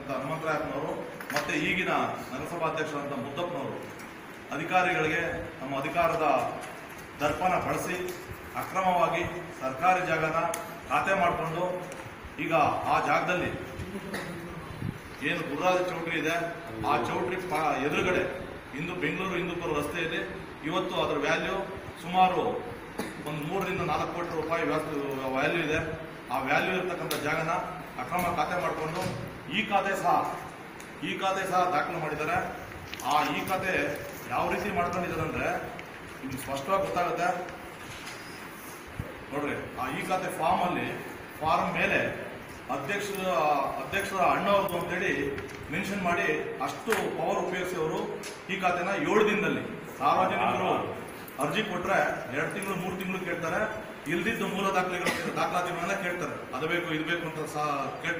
ಆಗಿರ್ತಕ್ಕಂಥ ಹನುಮಂತರಾಯಪ್ಪನವರು ಮತ್ತು ಈಗಿನ ನಗರಸಭಾಧ್ಯಕ್ಷರಾದಂಥ ಮುದ್ದಪ್ಪನವರು ಅಧಿಕಾರಿಗಳಿಗೆ ನಮ್ಮ ಅಧಿಕಾರದ ದರ್ಪಣ ಬಳಸಿ ಅಕ್ರಮವಾಗಿ ಸರ್ಕಾರಿ ಜಾಗನ ಖಾತೆ ಮಾಡಿಕೊಂಡು ಈಗ ಆ ಜಾಗದಲ್ಲಿ ಏನು ಗುರುರಾಜ ಚೌಟ್ರಿ ಇದೆ ಆ ಚೌಟ್ರಿ ಎದುರುಗಡೆ ಬೆಂಗಳೂರು ಹಿಂದೂಪುರ ರಸ್ತೆಯಲ್ಲಿ ಇವತ್ತು ಅದರ ವ್ಯಾಲ್ಯೂ ಸುಮಾರು ಒಂದು 3 ರಿಂದ 4 ಕೋಟಿ ರೂಪಾಯಿ ವ್ಯಾಲ್ಯೂ ಇದೆ. ಆ ವ್ಯಾಲ್ಯೂ ಇರತಕ್ಕಂಥ ಜಾಗನ ಅಕ್ರಮ ಖಾತೆ ಮಾಡಿಕೊಂಡು ಈ ಖಾತೆ ಸಹ ದಾಖಲು ಮಾಡಿದ್ದಾರೆ. ಈ ಖಾತೆ ಯಾವ ರೀತಿ ಮಾಡ್ಕೊಂಡಿದ್ದಾರೆ ಅಂದ್ರೆ ನಿಮ್ಗೆ ಸ್ಪಷ್ಟವಾಗಿ ಗೊತ್ತಾಗುತ್ತೆ ನೋಡ್ರಿ. ಈ ಖಾತೆ ಫಾರ್ಮ್ ಮೇಲೆ ಅಧ್ಯಕ್ಷರ ಅಣ್ಣವ್ರದ್ದು ಅಂತೇಳಿ ಮೆನ್ಷನ್ ಮಾಡಿ ಅಷ್ಟು ಪವರ್ ಉಪಯೋಗಿಸಿ ಅವರು ಈ ಖಾತೆನ 7 ದಿನದಲ್ಲಿ ಸಾರ್ವಜನಿಕರು ಅರ್ಜಿ ಕೊಟ್ರೆ 2 ತಿಂಗಳು 3 ತಿಂಗಳು ಕೇಳ್ತಾರೆ. ಇಲ್ದಿದ್ದು ಮೂಲ ದಾಖಲಾತಿಗಳನ್ನ ಕೇಳ್ತಾರೆ. ಅದು ಬೇಕು ಇದು ಬೇಕು ಅಂತ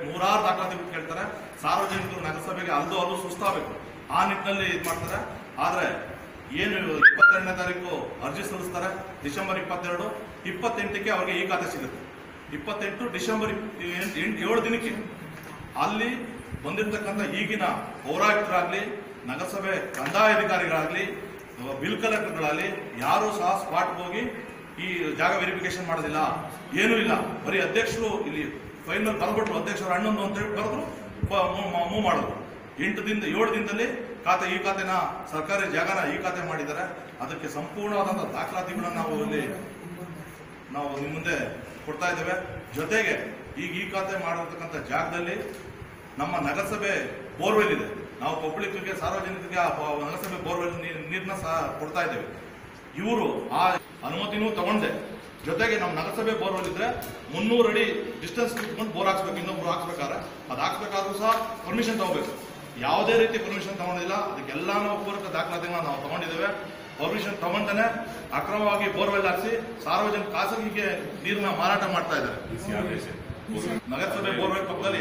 ನೂರಾರು ದಾಖಲಾತಿಗಳು ಕೇಳ್ತಾರೆ. ಸಾರ್ವಜನಿಕರು ನಗರಸಭೆಗೆ ಅಲ್ಲೂ ಸುಸ್ತಾಗಬೇಕು ಆ ನಿಟ್ಟಿನಲ್ಲಿ ಇದು ಮಾಡ್ತಾರೆ. ಆದ್ರೆ ಏನು 22ನೇ ತಾರೀಕು ಅರ್ಜಿ ಸಲ್ಲಿಸ್ತಾರೆ, ಡಿಸೆಂಬರ್ 22, 28ಕ್ಕೆ ಅವ್ರಿಗೆ ಈ ಖಾತೆ ಸಿಗುತ್ತೆ. 28 ಡಿಸೆಂಬರ್ 7 ದಿನಕ್ಕೆ ಅಲ್ಲಿ ಬಂದಿರತಕ್ಕಂಥ ಈಗಿನ ಪೌರಾಯುಕ್ತರಾಗ್ಲಿ, ನಗರಸಭೆ ಕಂದಾಯ ಅಧಿಕಾರಿಗಳಾಗ್ಲಿ, ಬಿಲ್ ಕಲೆಕ್ಟರ್ಗಳಾಗಲಿ ಯಾರು ಸಹ ಸ್ಪಾಟ್ಗೆ ಹೋಗಿ ಈ ಜಾಗ ವೆರಿಫಿಕೇಶನ್ ಮಾಡೋದಿಲ್ಲ, ಏನೂ ಇಲ್ಲ. ಬರೀ ಅಧ್ಯಕ್ಷರು ಇಲ್ಲಿ ಫೈನಲ್ ಬರ್ಬಿಟ್ರು, ಅಧ್ಯಕ್ಷರ ಅಣ್ಣಂದು ಅಂತ ಹೇಳಿ ಬರೆದ್ರು, ಮೂವ್ ಮಾಡಿದ್ರು. 7 ದಿನದಲ್ಲಿ ಈ ಖಾತೆನ ಸರ್ಕಾರಿ ಜಾಗನ ಈ ಖಾತೆ ಮಾಡಿದ್ದಾರೆ. ಅದಕ್ಕೆ ಸಂಪೂರ್ಣವಾದಂತಹ ದಾಖಲಾತಿಗಳನ್ನ ನಾವು ನಿಮ್ಮ ಮುಂದೆ ಕೊಡ್ತಾ ಇದ್ದೇವೆ. ಜೊತೆಗೆ ಈಗ ಈ ಖಾತೆ ಮಾಡಿರ್ತಕ್ಕಂಥ ಜಾಗದಲ್ಲಿ ನಮ್ಮ ನಗರಸಭೆ ಬೋರ್ವೆಲ್ ಇದೆ. ನಾವು ಪಬ್ಲಿಕ್ಗೆ ಸಾರ್ವಜನಿಕರಿಗೆ ನಗರಸಭೆ ಬೋರ್ವೆಲ್ ನೀರನ್ನ ಸಹ ಕೊಡ್ತಾ ಇದ್ದೇವೆ. ಇವರು ಆ ಅನುಮತಿನೂ ತಗೊಂಡೆ. ಜೊತೆಗೆ ನಮ್ಮ ನಗರಸಭೆ ಬೋರ್ವೆಲ್ ಇದ್ರೆ 300 ಅಡಿ ಡಿಸ್ಟೆನ್ಸ್ ಇಟ್ಕೊಂಡು ಬೋರ್ ಹಾಕ್ಸ್ಬೇಕು. ಇನ್ನೊಬ್ರು ಹಾಕ್ಸ್ಬೇಕಾದ್ರೆ ಅದು ಹಾಕ್ಸ್ಬೇಕಾದ್ರೂ ಸಹ ಪರ್ಮಿಷನ್ ತಗೋಬೇಕು. ಯಾವುದೇ ರೀತಿ ಪರ್ಮಿಷನ್ ತಗೊಂಡಿಲ್ಲ. ಅದಕ್ಕೆಲ್ಲಾನು ಪೂರಕ ದಾಖಲಾತಿಗಳನ್ನ ನಾವು ತಗೊಂಡಿದ್ದೇವೆ. ಪರ್ಮಿಷನ್ ತಗೊಂಡನೆ ಅಕ್ರಮವಾಗಿ ಬೋರ್ವೆಲ್ ಹಾಕಿಸಿ ಸಾರ್ವಜನಿಕ ಖಾಸಗಿಗೆ ನೀರನ್ನ ಮಾರಾಟ ಮಾಡ್ತಾ ಇದ್ದಾರೆ. ನಗರಸಭೆ ಬೋರ್ವೆಲ್ ಪಕ್ಕದಲ್ಲಿ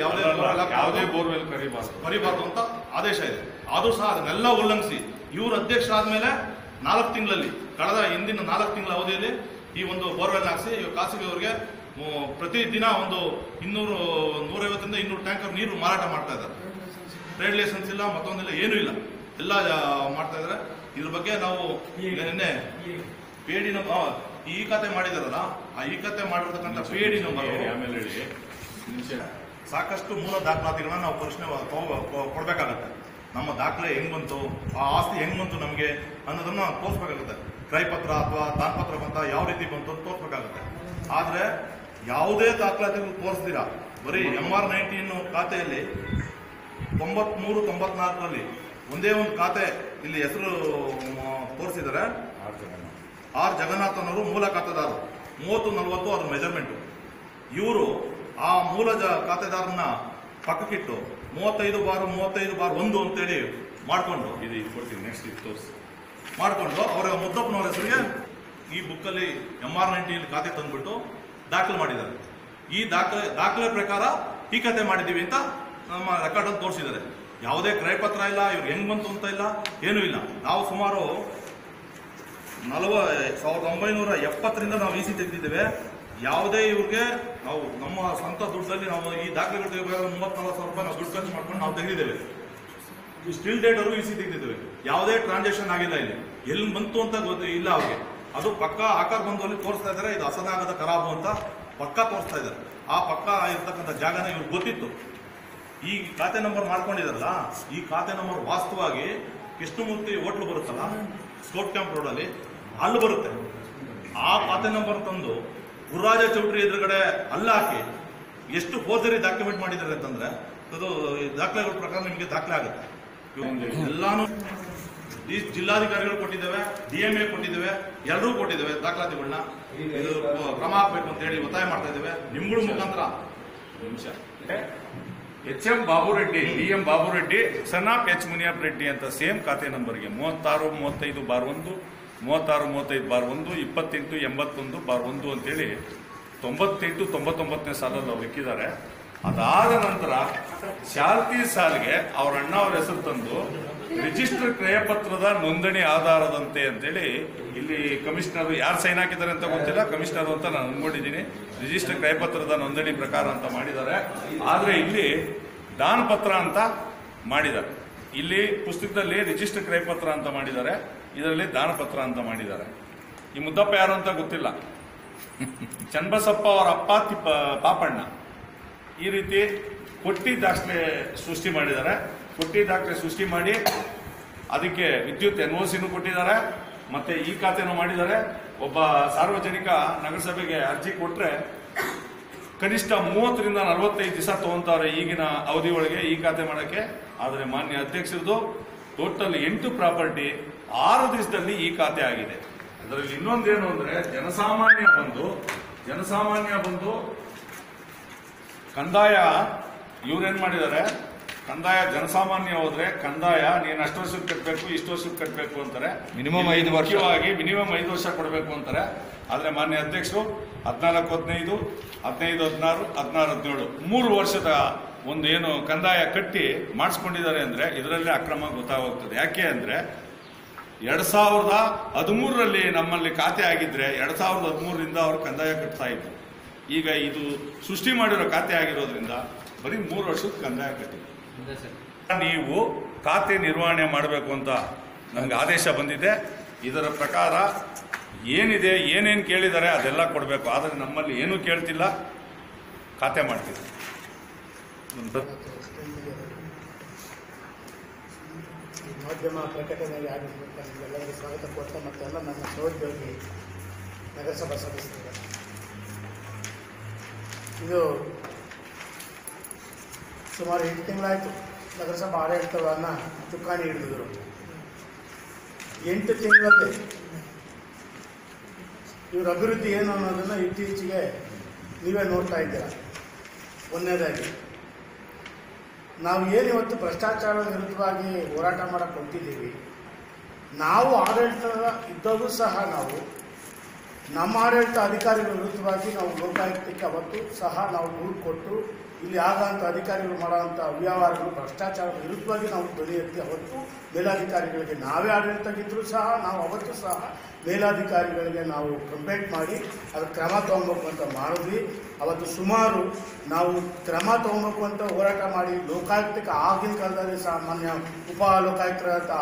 ಯಾವುದೇ ಬೋರ್ವೆಲ್ ಕರಿಬಾರ್ದು ಅಂತ ಆದೇಶ ಇದೆ. ಆದ್ರೂ ಸಹ ಅದನ್ನೆಲ್ಲ ಉಲ್ಲಂಘಿಸಿ ಇವರು ಅಧ್ಯಕ್ಷ ಆದ್ಮೇಲೆ 4 ತಿಂಗಳಲ್ಲಿ ಹಿಂದಿನ 4 ತಿಂಗಳ ಅವಧಿಯಲ್ಲಿ ಈ ಒಂದು ಬೋರ್ವೆಲ್ ಹಾಕಿಸಿ ಖಾಸಗಿಯವರಿಗೆ ಪ್ರತಿದಿನ ಒಂದು 150ರಿಂದ 200 ಟ್ಯಾಂಕರ್ ನೀರು ಮಾರಾಟ ಮಾಡ್ತಾ ಇದ್ದಾರೆ. ಟ್ರೇಡ್ ಲೈಸೆನ್ಸ್ ಇಲ್ಲ, ಮತ್ತೊಂದಿಲ್ಲ, ಏನೂ ಇಲ್ಲ, ಎಲ್ಲ ಮಾಡ್ತಾ ಇದ್ದಾರೆ. ಇದ್ರ ಬಗ್ಗೆ ನಾವು ನಿನ್ನೆ PID ನಂಬರ್ ಈ ಖಾತೆ ಮಾಡಿದಾರಲ್ಲ, ಆ ಈ ಖಾತೆ ಮಾಡಿರ್ತಕ್ಕಂಥ PID ನಂಬರ್ ಆಮೇಲೆ ಸಾಕಷ್ಟು ಮೂಲ ದಾಖಲಾತಿಗಳನ್ನ ನಾವು ಪರಿಶೀಲನೆ ಕೊಡ್ಬೇಕಾಗತ್ತೆ. ನಮ್ಮ ದಾಖಲೆ ಹೆಂಗ್ ಬಂತು, ಆ ಆಸ್ತಿ ಹೆಂಗ್ ಬಂತು ನಮಗೆ ಅನ್ನೋದನ್ನ ತೋರಿಸ್ಬೇಕಾಗುತ್ತೆ. ಕ್ರಯಪತ್ರ ಅಥವಾ ದಾನಪತ್ರ ಬಂತ ಯಾವ ರೀತಿ ಬಂತು ಅಂತ ತೋರಿಸ್ಬೇಕಾಗುತ್ತೆ. ಆದ್ರೆ ಯಾವುದೇ ದಾಖಲಾತಿಗಳು ತೋರಿಸ್ತೀರಾ, ಬರೀ MR19 ಖಾತೆಯಲ್ಲಿ 93-94ರಲ್ಲಿ ಒಂದೇ ಒಂದು ಖಾತೆ ಇಲ್ಲಿ ಹೆಸರು ತೋರಿಸಿದ್ದಾರೆ. ಆರ್ ಜಗನ್ನಾಥನ್ ಅವರು ಮೂಲ ಖಾತೆದಾರರು. 30-40 ಅದ್ರ ಮೆಜರ್ಮೆಂಟ್. ಇವರು ಆ ಮೂಲ ಖಾತೆದಾರನ್ನ ಪಕ್ಕಕ್ಕಿಟ್ಟು 35/1 ಅಂತೇಳಿ ಮಾಡ್ಕೊಂಡು ಮಾಡ್ಕೊಂಡು ಅವರ ಮುದ್ದಪ್ಪನವರ ಹೆಸರಿಗೆ ಈ ಬುಕ್ಕಲ್ಲಿ MR19 ಖಾತೆ ತಂದ್ಬಿಟ್ಟು ದಾಖಲೆ ಮಾಡಿದ್ದಾರೆ. ಈ ದಾಖಲೆ ಪ್ರಕಾರ ಈ ಖಾತೆ ಮಾಡಿದೀವಿ ಅಂತ ನಮ್ಮ ರೆಕಾರ್ಡ್ ಅಲ್ಲಿ ತೋರಿಸಿದ್ದಾರೆ. ಯಾವುದೇ ಕ್ರಯಪತ್ರ ಇಲ್ಲ, ಇವ್ರು ಹೆಂಗ್ ಬಂತು ಅಂತ ಇಲ್ಲ, ಏನೂ ಇಲ್ಲ. ನಾವು ಸುಮಾರು 1970ರಿಂದ ನಾವು EC ತೆಗೆದಿದ್ದೇವೆ. ಯಾವುದೇ ಇವ್ರಿಗೆ ನಾವು ನಮ್ಮ ಸ್ವಂತ ದುಡ್ಡಲ್ಲಿ ನಾವು ಈ ದಾಖಲೆಗಳು ತೆಗೆದುಕೊಳ್ಳೋ 34,000 ರೂಪಾಯಿ ನಾವು ದುಡ್ಡು ಖರ್ಚು ಮಾಡ್ಕೊಂಡು ನಾವು ತೆಗೆದಿದ್ದೇವೆ. ಸ್ಟಿಲ್ ಡೇಟ್ ಅವರು EC ತೆಗೆದಿದ್ದೇವೆ. ಯಾವುದೇ ಟ್ರಾನ್ಸಾಕ್ಷನ್ ಆಗಿಲ್ಲ. ಇಲ್ಲಿ ಎಲ್ಲಿ ಬಂತು ಅಂತ ಇಲ್ಲ ಅವ್ರಿಗೆ. ಅದು ಪಕ್ಕ ಆಕಾರ ಬಂದಲ್ಲಿ ತೋರಿಸ್ತಾ ಇದ್ದಾರೆ. ಇದು ಅಸನಾಗದ ಖರಾಬು ಅಂತ ಪಕ್ಕ ತೋರಿಸ್ತಾ ಇದ್ದಾರೆ. ಆ ಪಕ್ಕ ಇರ್ತಕ್ಕಂಥ ಜಾಗನ ಇವ್ರಿಗೆ ಗೊತ್ತಿತ್ತು. ಈ ಖಾತೆ ನಂಬರ್ ಮಾಡ್ಕೊಂಡಿದಾರಲ್ಲ, ಈ ಖಾತೆ ನಂಬರ್ ವಾಸ್ತವವಾಗಿ ಕೃಷ್ಣಮೂರ್ತಿ ಹೋಟ್ಲು ಬರುತ್ತಲ್ಲ ಸ್ಕೌಟ್ ಕ್ಯಾಂಪ್ ರೋಡಲ್ಲಿ, ಅಲ್ಲಿ ಬರುತ್ತೆ. ಆ ಖಾತೆ ನಂಬರ್ ತಂದು ಗುರುರಾಜ ಚೌಟ್ರಿ ಎದುರುಗಡೆ ಅಲ್ಲ ಹಾಕಿ ಎಷ್ಟು ಫೋರ್ಜರಿ ಡಾಕ್ಯುಮೆಂಟ್ ಮಾಡಿದ್ದಾರೆ ಅಂತಂದ್ರೆ ಅದು ದಾಖಲೆಗಳ ಪ್ರಕಾರ ನಿಮಗೆ ದಾಖಲೆ ಆಗುತ್ತೆ. ಎಲ್ಲಾನು ಈ ಜಿಲ್ಲಾಧಿಕಾರಿಗಳು ಕೊಟ್ಟಿದ್ದೇವೆ, DMA ಕೊಟ್ಟಿದ್ದೇವೆ, ಎಲ್ಲರೂ ಕೊಟ್ಟಿದ್ದೇವೆ ದಾಖಲಾತಿಗಳನ್ನ. ಇದು ಕ್ರಮ ಹಾಕಬೇಕು ಅಂತ ಹೇಳಿ ಒತ್ತಾಯ ಮಾಡ್ತಾ ಇದ್ದೇವೆ ನಿಮ್ಗಳ ಮುಖಾಂತರ. HM Babureddy, DM Babureddy, son of H Muniyappa Reddy ಅಂತ ಸೇಮ್ ಖಾತೆ ನಂಬರ್ಗೆ 36-35/1, 36-35/1, 28-81/1 ಅಂತೇಳಿ 98-99ನೇ ಸಾಲಲ್ಲಿ ಅವ್ರು ಇಕ್ಕಿದ್ದಾರೆ. ಅದಾದ ನಂತರ ಚಾಲ್ತಿ ಸಾಲಿಗೆ ಅವ್ರ ಅಣ್ಣ ಅವ್ರ ಹೆಸರು ತಂದು ರಿಜಿಸ್ಟರ್ ಕ್ರಯಪತ್ರದ ನೋಂದಣಿ ಆಧಾರದಂತೆ ಅಂತೇಳಿ ಇಲ್ಲಿ ಕಮಿಷನರ್ ಯಾರು ಸೈನ್ ಹಾಕಿದ್ದಾರೆ ಅಂತ ಗೊತ್ತಿಲ್ಲ, ಕಮಿಷನರ್ ಅಂತ ನಾನು ಅನ್ಕೊಂಡಿದ್ದೀನಿ. ರಿಜಿಸ್ಟರ್ ಕ್ರಯಪತ್ರದ ನೋಂದಣಿ ಪ್ರಕಾರ ಅಂತ ಮಾಡಿದ್ದಾರೆ. ಆದ್ರೆ ಇಲ್ಲಿ ದಾನಪತ್ರ ಅಂತ ಮಾಡಿದ್ದಾರೆ. ಇಲ್ಲಿ ಪುಸ್ತಕದಲ್ಲಿ ರಿಜಿಸ್ಟರ್ ಕ್ರಯಪತ್ರ ಅಂತ ಮಾಡಿದ್ದಾರೆ, ಇದರಲ್ಲಿ ದಾನಪತ್ರ ಅಂತ ಮಾಡಿದ್ದಾರೆ. ಈ ಮುದ್ದಪ್ಪ ಯಾರು ಅಂತ ಗೊತ್ತಿಲ್ಲ. ಚನ್ನಬಸಪ್ಪ ಅವರ ಅಪ್ಪ ಪಾಪಣ್ಣ ಈ ರೀತಿ ಕೊಟ್ಟಿ ದಾಖಲೆ ಸೃಷ್ಟಿ ಮಾಡಿದ್ದಾರೆ. ಕೊಟ್ಟಿ ದಾಖಲೆ ಸೃಷ್ಟಿ ಮಾಡಿ ಅದಕ್ಕೆ ವಿದ್ಯುತ್ NOCನೂ ಕೊಟ್ಟಿದ್ದಾರೆ, ಮತ್ತೆ ಈ ಖಾತೆನೂ ಮಾಡಿದ್ದಾರೆ. ಒಬ್ಬ ಸಾರ್ವಜನಿಕ ನಗರಸಭೆಗೆ ಅರ್ಜಿ ಕೊಟ್ರೆ ಕನಿಷ್ಠ 30 ರಿಂದ 45 ದಿವಸ ತಗೊಂತಾರೆ ಈಗಿನ ಅವಧಿ ಒಳಗೆ ಈ ಖಾತೆ ಮಾಡಕ್ಕೆ. ಆದರೆ ಮಾನ್ಯ ಅಧ್ಯಕ್ಷರದು ಟೋಟಲ್ 8 ಪ್ರಾಪರ್ಟಿ 6 ದಿವಸದಲ್ಲಿ ಈ ಖಾತೆ ಆಗಿದೆ. ಅದರಲ್ಲಿ ಇನ್ನೊಂದೇನು ಅಂದ್ರೆ ಜನಸಾಮಾನ್ಯ ಬಂದು ಕಂದಾಯ ಇವ್ರೇನ್ ಮಾಡಿದ್ದಾರೆ, ಕಂದಾಯ ಜನಸಾಮಾನ್ಯ ಹೋದ್ರೆ ಕಂದಾಯ ನೀನು ಅಷ್ಟು ವರ್ಷಕ್ಕೆ ಕಟ್ಟಬೇಕು, ಇಷ್ಟು ವರ್ಷಕ್ಕೆ ಕಟ್ಟಬೇಕು ಅಂತಾರೆ. ಮಿನಿಮಮ್ 5 ವರ್ಷ, ಮಿನಿಮಮ್ 5 ವರ್ಷ ಕೊಡಬೇಕು ಅಂತಾರೆ. ಆದ್ರೆ ಮಾನ್ಯ ಅಧ್ಯಕ್ಷರು 14-15, 15-16, 16-17 3 ವರ್ಷದ ಒಂದು ಏನು ಕಂದಾಯ ಕಟ್ಟಿ ಮಾಡಿಸ್ಕೊಂಡಿದ್ದಾರೆ ಅಂದ್ರೆ ಇದರಲ್ಲೇ ಅಕ್ರಮ ಗೊತ್ತಾಗೋಗ್ತದೆ. ಯಾಕೆ ಅಂದ್ರೆ 2013ರಲ್ಲಿ ನಮ್ಮಲ್ಲಿ ಖಾತೆ ಆಗಿದ್ರೆ 2013ರಿಂದ ಅವರು ಕಂದಾಯ ಕಟ್ತಾ ಇದ್ರು. ಈಗ ಇದು ಸೃಷ್ಟಿ ಮಾಡಿರೋ ಖಾತೆ ಆಗಿರೋದ್ರಿಂದ ಬರೀ 3 ವರ್ಷದ ಕಂದಾಯ ಕಟ್ಟಿದೆ. ನೀವು ಖಾತೆ ನಿರ್ವಹಣೆ ಮಾಡಬೇಕು ಅಂತ ನಮ್ಗೆ ಆದೇಶ ಬಂದಿದೆ. ಇದರ ಪ್ರಕಾರ ಏನಿದೆ, ಏನೇನು ಕೇಳಿದ್ದಾರೆ ಅದೆಲ್ಲ ಕೊಡಬೇಕು. ಆದರೆ ನಮ್ಮಲ್ಲಿ ಏನೂ ಕೇಳ್ತಿಲ್ಲ, ಖಾತೆ ಮಾಡ್ತೀವಿ. ಮಾಧ್ಯಮ ಪ್ರಕಟಣೆಗೆ ಆಗಿರ್ಬೇಕು ಎಲ್ಲರಿಗೂ ಸ್ವಾಗತ ಕೊಡ್ತಾ ಮತ್ತೆಲ್ಲ ನನ್ನ ಸಹೋದ್ಯೋಗಿ ನಗರಸಭಾ ಸದಸ್ಯರು. ಇದು ಸುಮಾರು 8 ತಿಂಗಳಾಯಿತು ನಗರಸಭಾ ಆಡಳಿತವನ್ನು ಚುಕ್ಕಾಣಿ ಹಿಡಿದಿದ್ರು. 8 ತಿಂಗಳಲ್ಲಿ ಇವ್ರ ಅಭಿವೃದ್ಧಿ ಏನು ಅನ್ನೋದನ್ನು ಇತ್ತೀಚೆಗೆ ನೀವೇ ನೋಡ್ತಾ ಇದ್ದೀರ. ಒಂದನೇದಾಗಿ ನಾವು ಏನಿವತ್ತು ಭ್ರಷ್ಟಾಚಾರ ವಿರುದ್ಧವಾಗಿ ಹೋರಾಟ ಮಾಡಕ್ಕೆ ಹೊಂಟಿದ್ದೀವಿ, ನಾವು ಆಡಳಿತ ಇದ್ದಾಗೂ ಸಹ ನಾವು ನಮ್ಮ ಆಡಳಿತ ಅಧಿಕಾರಿಗಳ ವಿರುದ್ಧವಾಗಿ ನಾವು ಲೋಕಾಯುಕ್ತಕ್ಕೆ ಅವತ್ತು ಸಹ ನಾವು ದೂರು ಕೊಟ್ಟು ಇಲ್ಲಿ ಆಗಂತ ಅಧಿಕಾರಿಗಳು ಮಾಡೋಂಥ ಅವ್ಯವಹಾರಗಳು ಭ್ರಷ್ಟಾಚಾರದ ವಿರುದ್ಧವಾಗಿ ನಾವು ಧ್ವನಿ ಎತ್ತಿ ಅವತ್ತು ಮೇಲಾಧಿಕಾರಿಗಳಿಗೆ ನಾವೇ ಆಡಳಿತಗಿದ್ದರೂ ಸಹ ನಾವು ಅವತ್ತು ಸಹ ಮೇಲಾಧಿಕಾರಿಗಳಿಗೆ ನಾವು ಕಂಪ್ಲೇಂಟ್ ಮಾಡಿ ಅದಕ್ಕೆ ಕ್ರಮ ತೊಗೊಬೇಕು ಅಂತ ಮಾಡಿದ್ವಿ. ಅವತ್ತು ಸುಮಾರು ನಾವು ಕ್ರಮ ತೊಗೊಬೇಕು ಅಂತ ಹೋರಾಟ ಮಾಡಿ ಲೋಕಾಯುಕ್ತಕ್ಕೆ ಆಗಿನ ಕಾಲದಲ್ಲಿ ಸಾಮಾನ್ಯ ಉಪ ಲೋಕಾಯುಕ್ತರಂತ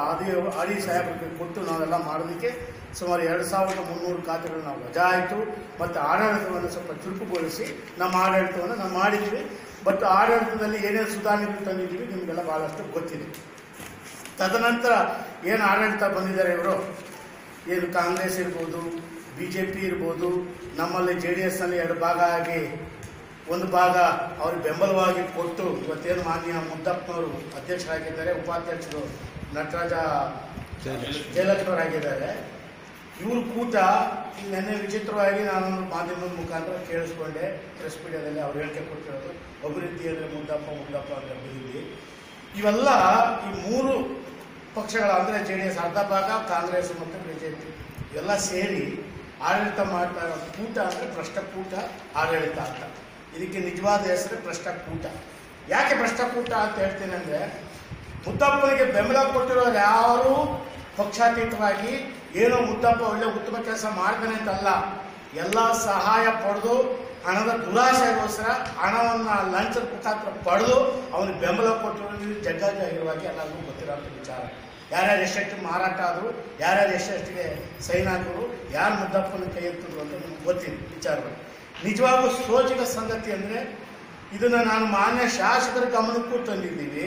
ಆದಿ ಸಾಹೇಬರಿಗೆ ಕೊಟ್ಟು ನಾವೆಲ್ಲ ಮಾಡೋದಕ್ಕೆ ಸುಮಾರು 2300 ಖಾತೆಗಳು ನಾವು ವಜಾ ಆಯಿತು. ಮತ್ತು ಆಡಳಿತವನ್ನು ಸ್ವಲ್ಪ ಚುರುಕುಗೊಳಿಸಿ ನಮ್ಮ ಆಡಳಿತವನ್ನು ನಾವು ಮಾಡಿದ್ವಿ. ಬಟ್ ಆಡಳಿತದಲ್ಲಿ ಏನೇನು ಸುಧಾರಣೆಗಳು ತಂದಿದ್ದೀವಿ ನಿಮಗೆಲ್ಲ ಭಾಳಷ್ಟು ಗೊತ್ತಿದೆ. ತದನಂತರ ಏನು ಆಡಳಿತ ಬಂದಿದ್ದಾರೆ ಇವರು, ಏನು ಕಾಂಗ್ರೆಸ್ ಇರ್ಬೋದು, BJP ಇರ್ಬೋದು, ನಮ್ಮಲ್ಲಿ JDSನಲ್ಲಿ 2 ಭಾಗ ಆಗಿ ಒಂದು ಭಾಗ ಅವ್ರಿಗೆ ಬೆಂಬಲವಾಗಿ ಕೊಟ್ಟು ಇವತ್ತೇನು ಮಾನ್ಯ ಮುದ್ದಪ್ಪನವರು ಅಧ್ಯಕ್ಷರಾಗಿದ್ದಾರೆ, ಉಪಾಧ್ಯಕ್ಷರು ನಟರಾಜ ಜಯಲಕ್ಷ್ಮವರಾಗಿದ್ದಾರೆ. ಇವ್ರ ಕೂಟ ನೆನ್ನೆ ವಿಚಿತ್ರವಾಗಿ ನಾನು ಮಾಧ್ಯಮದ ಮುಖಾಂತರ ಕೇಳಿಸ್ಕೊಂಡೆ. ಪ್ರೆಸ್ ಮೀಡಿಯಾದಲ್ಲಿ ಅವ್ರು ಹೇಳಿಕೆ ಕೊಟ್ಟಿರೋದು ಅಭಿವೃದ್ಧಿ ಅಂದರೆ ಮುದ್ದಪ್ಪ ಅಂತ ಅಭಿವೃದ್ಧಿ. ಇವೆಲ್ಲ ಈ 3 ಪಕ್ಷಗಳ ಅಂದರೆ JDS ಅರ್ಧ ಭಾಗ, ಕಾಂಗ್ರೆಸ್ ಮತ್ತು BJP ಇವೆಲ್ಲ ಸೇರಿ ಆಡಳಿತ ಮಾಡ್ತಾ ಇರೋ ಕೂಟ ಅಂದರೆ ಭ್ರಷ್ಟಕೂಟ ಆಡಳಿತ ಅಂತ. ಇದಕ್ಕೆ ನಿಜವಾದ ಹೆಸರು ಭ್ರಷ್ಟಕೂಟ. ಯಾಕೆ ಭ್ರಷ್ಟಕೂಟ ಅಂತ ಹೇಳ್ತೀನಿ ಅಂದರೆ, ಮುದ್ದಪ್ಪನಿಗೆ ಬೆಂಬಲ ಕೊಟ್ಟಿರೋರು ಯಾರು ಪಕ್ಷಾತೀತವಾಗಿ ಏನೋ ಮುದ್ದಪ್ಪ ಒಳ್ಳೆ ಉತ್ತಮ ಕೆಲಸ ಮಾಡ್ತಾನೆ ಅಂತಲ್ಲ, ಎಲ್ಲ ಸಹಾಯ ಪಡೆದು ಹಣದ ದುರಾಸೆಗೋಸ್ಕರ ಹಣವನ್ನು ಲಂಚದ ಮುಖಾಂತರ ಪಡೆದು ಅವನಿಗೆ ಬೆಂಬಲ ಕೊಟ್ಟಿರೋದು ಜಗ್ಗಾಗಿರುವಾಗಿ ಎಲ್ಲರಿಗೂ ಗೊತ್ತಿರೋಂಥ ವಿಚಾರ. ಯಾರ್ಯಾರು ಎಷ್ಟೆಷ್ಟು ಮಾರಾಟ ಆದರು, ಯಾರ್ಯಾರು ಎಷ್ಟೆಷ್ಟಿಗೆ ಸೈನ್ ಹಾಕಿದ್ರು, ಯಾರು ಮುದ್ದಪ್ಪನ ಕೈ ಎತ್ತಿದ್ರು ಅಂತ ನಿಮ್ಗೆ ಗೊತ್ತಿದೆ ವಿಚಾರಗಳು. ನಿಜವಾಗೂ ಸೋಜಿಗ ಸಂಗತಿ ಅಂದರೆ ಇದನ್ನು ನಾನು ಮಾನ್ಯ ಶಾಸಕರ ಗಮನಕ್ಕೂ ತಂದಿದ್ದೀವಿ.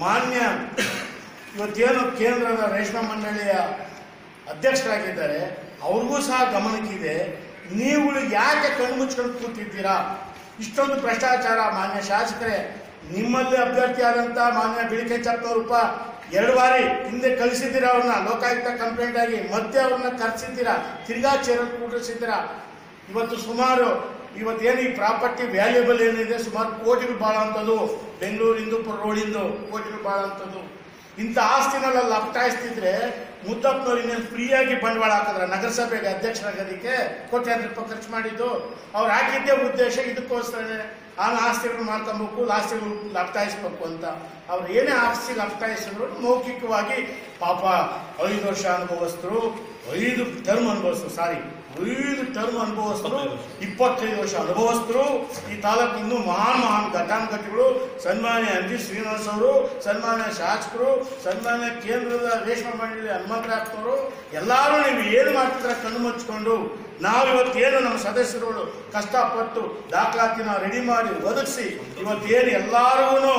ಮಾನ್ಯ ಇವತ್ತೇನು ಕೇಂದ್ರದ ರೇಷ್ಮೆ ಮಂಡಳಿಯ ಅಧ್ಯಕ್ಷರಾಗಿದ್ದಾರೆ ಅವ್ರಿಗೂ ಸಹ ಗಮನಕ್ಕಿದೆ. ನೀವುಗಳು ಯಾಕೆ ಕಣ್ಮುಚ್ಕೊಂಡು ಕೂತಿದ್ದೀರಾ? ಇಷ್ಟೊಂದು ಭ್ರಷ್ಟಾಚಾರ. ಮಾನ್ಯ ಶಾಸಕರೇ, ನಿಮ್ಮಲ್ಲಿ ಅಭ್ಯರ್ಥಿಯಾದಂಥ ಮಾನ್ಯ ಬಿಳಿಕೆಂಚಪ್ಪನವರೂಪ 2 ಬಾರಿ ಹಿಂದೆ ಕಳಿಸಿದ್ದೀರಾ ಅವ್ರನ್ನ ಲೋಕಾಯುಕ್ತ ಕಂಪ್ಲೇಂಟ್ ಆಗಿ, ಮತ್ತೆ ಅವ್ರನ್ನ ಕರೆಸಿದ್ದೀರಾ, ತಿರ್ಗಾ ಚೇರಲ್ಲಿ ಕೂಡಿಸಿದ್ದೀರಾ. ಇವತ್ತು ಸುಮಾರು ಇವತ್ತೇನು ಈ ಪ್ರಾಪರ್ಟಿ ವ್ಯಾಲ್ಯೂಬಲ್ ಏನಿದೆ ಸುಮಾರು ಕೋಟಿಗಳು ಬಾಳೋಂಥದ್ದು, ಬೆಂಗಳೂರು ಹಿಂದೂಪುರ ರೋಡಿಂದು ಕೋಟಿಗಳು ಬಾಳೋಂಥದ್ದು. ಇಂಥ ಆಸ್ತಿನೆಲ್ಲ ಲಪಟಾಯಿಸ್ತಿದ್ರೆ ಮುದ್ದಪ್ಪನವ್ರು ಇನ್ನೇನು ಫ್ರೀಯಾಗಿ ಬಂಡವಾಳ ಹಾಕಿದ್ರೆ ನಗರಸಭೆಗೆ ಅಧ್ಯಕ್ಷರಾಗೋದಕ್ಕೆ ಕೋಟ್ಯಾಂತರ ರೂಪಾಯಿ ಖರ್ಚು ಮಾಡಿದ್ದು ಅವ್ರು ಹಾಕಿದ್ದೇ ಉದ್ದೇಶ ಇದಕ್ಕೋಸ್ಕರನೇ. ಆಸ್ತಿಗಳು ಮಾಡ್ಕೊಬೇಕು, ಆಸ್ತಿಗಳು ಲಪಟಾಯಿಸ್ಬೇಕು ಅಂತ. ಅವ್ರು ಏನೇ ಆಸ್ತಿ ಲಪಟಾಯಿಸಿದ್ರು ಮೌಖಿಕವಾಗಿ ಪಾಪ 5 ವರ್ಷ ಅನುಭವಿಸಿದ್ರು, 5 ಟರ್ಮ್ ಅನುಭವಿಸಿದ್ರು, 5 ಟರ್ಮ್ ಅನುಭವಸ್ಥರು, 25 ವರ್ಷ ಅನುಭವಸ್ಥರು. ಈ ತಾಲೂಕು ಇನ್ನೂ ಮಹಾನ್ ಘಟಾನುಘಟಿಗಳು. ಸನ್ಮಾನ್ಯ ಎಂ ಜಿ ಶ್ರೀನಿವಾಸ್ ಅವರು, ಸನ್ಮಾನ್ಯ ಶಾಸಕರು, ಸನ್ಮಾನ್ಯ ಕೇಂದ್ರದ ರೇಷ್ಮೆ ಮಂಡಳಿ ಹನುಮಂತರಾವ್ನವರು, ಎಲ್ಲರೂ ನೀವು ಏನು ಮಾಡ್ತಿದ್ರೆ ಕಣ್ಣು ಮುಚ್ಚಿಕೊಂಡು ನಾವು ಇವತ್ತೇನು ನಮ್ಮ ಸದಸ್ಯರುಗಳು ಕಷ್ಟಪಟ್ಟು ದಾಖಲಾತಿನ ರೆಡಿ ಮಾಡಿ ಒದಗಿಸಿ ಇವತ್ತೇನು ಎಲ್ಲರಿಗೂ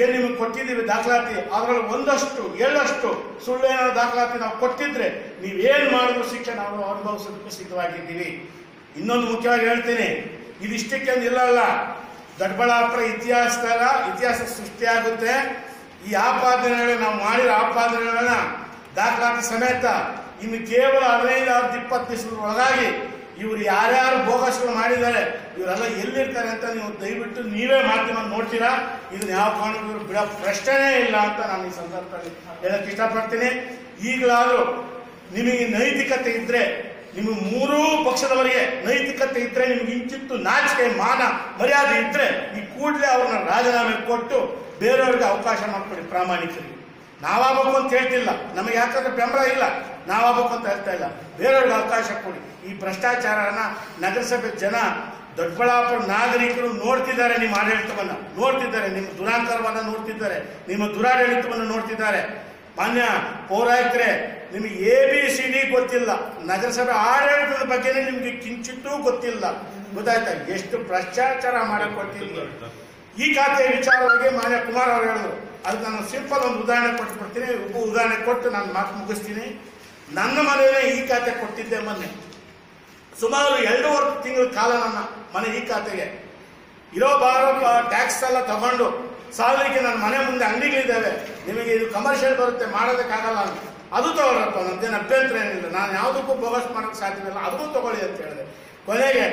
ಏನು ನಿಮಗೆ ಕೊಟ್ಟಿದ್ದೀವಿ ದಾಖಲಾತಿ, ಅದರಲ್ಲಿ ಒಂದಷ್ಟು ಎಳ್ಳಷ್ಟು ಸುಳ್ಳೇನಾದ್ರು ದಾಖಲಾತಿ ನಾವು ಕೊಟ್ಟಿದ್ರೆ ನೀವೇನು ಮಾಡಿದ್ರು ಶಿಕ್ಷೆ ನಾವು ಅನುಭವಿಸೋದಕ್ಕೂ ಸಿದ್ಧವಾಗಿದ್ದೀವಿ. ಇನ್ನೊಂದು ಮುಖ್ಯವಾಗಿ ಹೇಳ್ತೀನಿ, ಇದಿಷ್ಟಕ್ಕೆ ನಿಲ್ಲಲ್ಲ. ದೊಡ್ಡಬಳ್ಳಾಪುರ ಇತಿಹಾಸ ಸೃಷ್ಟಿಯಾಗುತ್ತೆ. ಈ ಆಪಾದನೆಗಳು ನಾವು ಮಾಡಿರೋ ಆಪಾದನೆಗಳನ್ನ ದಾಖಲಾತಿ ಸಮೇತ ಇನ್ನು ಕೇವಲ 15-20 ದಿವಸದ ಒಳಗಾಗಿ ಇವರು ಯಾರ್ಯಾರು ಬೋಗಸ್ಗಳು ಮಾಡಿದ್ದಾರೆ ಇವರೆಲ್ಲ ಎಲ್ಲಿರ್ತಾರೆ ಅಂತ ನೀವು ದಯವಿಟ್ಟು ನೀವೇ ಮಾಧ್ಯಮ ನೋಡ್ತೀರಾ. ಇದನ್ನ ಯಾವ ಕಾರಣಕ್ಕೂ ಇವರು ಬಿಡೋ ಪ್ರಶ್ನೆನೇ ಇಲ್ಲ ಅಂತ ನಾನು ಈ ಸಂದರ್ಭದಲ್ಲಿ ಹೇಳಕ್ ಇಷ್ಟಪಡ್ತೀನಿ. ಈಗಲಾದರೂ ನಿಮಗೆ ನೈತಿಕತೆ ಇದ್ರೆ, ನಿಮಗೆ 3 ಪಕ್ಷದವರಿಗೆ ನೈತಿಕತೆ ಇದ್ರೆ, ನಿಮ್ಗೆ ಇಂಚಿತ್ತು ನಾಚಿಕೆ ಮಾನ ಮರ್ಯಾದೆ ಇದ್ರೆ ಈ ಕೂಡಲೇ ಅವ್ರನ್ನ ರಾಜೀನಾಮೆ ಕೊಟ್ಟು ಬೇರೆಯವ್ರಿಗೆ ಅವಕಾಶ ಮಾಡಿಕೊಡಿ. ಪ್ರಾಮಾಣಿಕರಿಗೆ ನಾವಾಗಬೇಕು ಅಂತ ಹೇಳ್ತಿಲ್ಲ, ನಮಗೆ ಯಾಕಂದ್ರೆ ಬೆಂಬಲ ಇಲ್ಲ, ನಾವಾಗಬೇಕು ಅಂತ ಹೇಳ್ತಾ ಇಲ್ಲ, ಬೇರೆಯವ್ರಿಗೆ ಅವಕಾಶ ಕೊಡಿ. ಈ ಭ್ರಷ್ಟಾಚಾರನ ನಗರಸಭೆ ಜನ, ದೊಡ್ಡಬಳ್ಳಾಪುರ ನಾಗರಿಕರು ನೋಡ್ತಿದ್ದಾರೆ, ನಿಮ್ಮ ಆಡಳಿತವನ್ನ ನೋಡ್ತಿದ್ದಾರೆ, ನಿಮ್ಮ ದುರಾಂಕಾರವನ್ನ ನೋಡ್ತಿದ್ದಾರೆ, ನಿಮ್ಮ ದುರಾಡಳಿತವನ್ನು ನೋಡ್ತಿದ್ದಾರೆ. ಮಾನ್ಯ ಪೌರಾಯುಕ್ತರೇ, ನಿಮಗೆ ABCD ಗೊತ್ತಿಲ್ಲ, ನಗರಸಭೆ ಆಡಳಿತದ ಬಗ್ಗೆನೇ ನಿಮ್ಗೆ ಕಿಂಚಿತ್ತೂ ಗೊತ್ತಿಲ್ಲ. ಗೊತ್ತಾಯ್ತಾ ಎಷ್ಟು ಭ್ರಷ್ಟಾಚಾರ ಮಾಡಕ್ ಕೊಟ್ಟಿಲ್ಲ. ಈ ಖಾತೆಯ ವಿಚಾರವಾಗಿ ಮಾನ್ಯ ಕುಮಾರ್ ಅವರು ಹೇಳಿದ್ರು, ಅದಕ್ಕೆ ನಾನು ಸಿಂಪಲ್ ಒಂದು ಉದಾಹರಣೆ ಕೊಟ್ಬಿಡ್ತೀನಿ. ಉದಾಹರಣೆ ಕೊಟ್ಟು ನಾನು ಮಾತು ಮುಗಿಸ್ತೀನಿ. ನನ್ನ ಮನೆಯೇ ಈ ಖಾತೆ ಕೊಟ್ಟಿದ್ದೆ ಮೊನ್ನೆ. ಸುಮಾರು 2.5 ತಿಂಗಳ ಕಾಲ ನನ್ನ ಮನೆ ಈ ಖಾತೆಗೆ ಇರೋ ಟ್ಯಾಕ್ಸ್ ಎಲ್ಲ ತಗೊಂಡು ಸಾಲಕ್ಕೆ ನನ್ನ ಮನೆ ಮುಂದೆ ಅಂಗಡಿಗಳಿದ್ದಾವೆ, ನಿಮಗೆ ಇದು ಕಮರ್ಷಿಯಲ್ ಬರುತ್ತೆ ಮಾಡೋದಕ್ಕಾಗಲ್ಲ ಅಂತ. ಅದು ತಗೊಳ್ರಪ್ಪ, ನಮ್ದೇನು ಅಭ್ಯಂತರ ಏನಿಲ್ಲ, ನಾನು ಯಾವುದಕ್ಕೂ ಬೋಗಸ್ ಮಾಡೋಕ್ಕೆ ಸಾಧ್ಯವಿಲ್ಲ, ಅದನ್ನು ತಗೊಳ್ಳಿ ಅಂತ ಹೇಳಿದೆ. ಕೊನೆಗೆ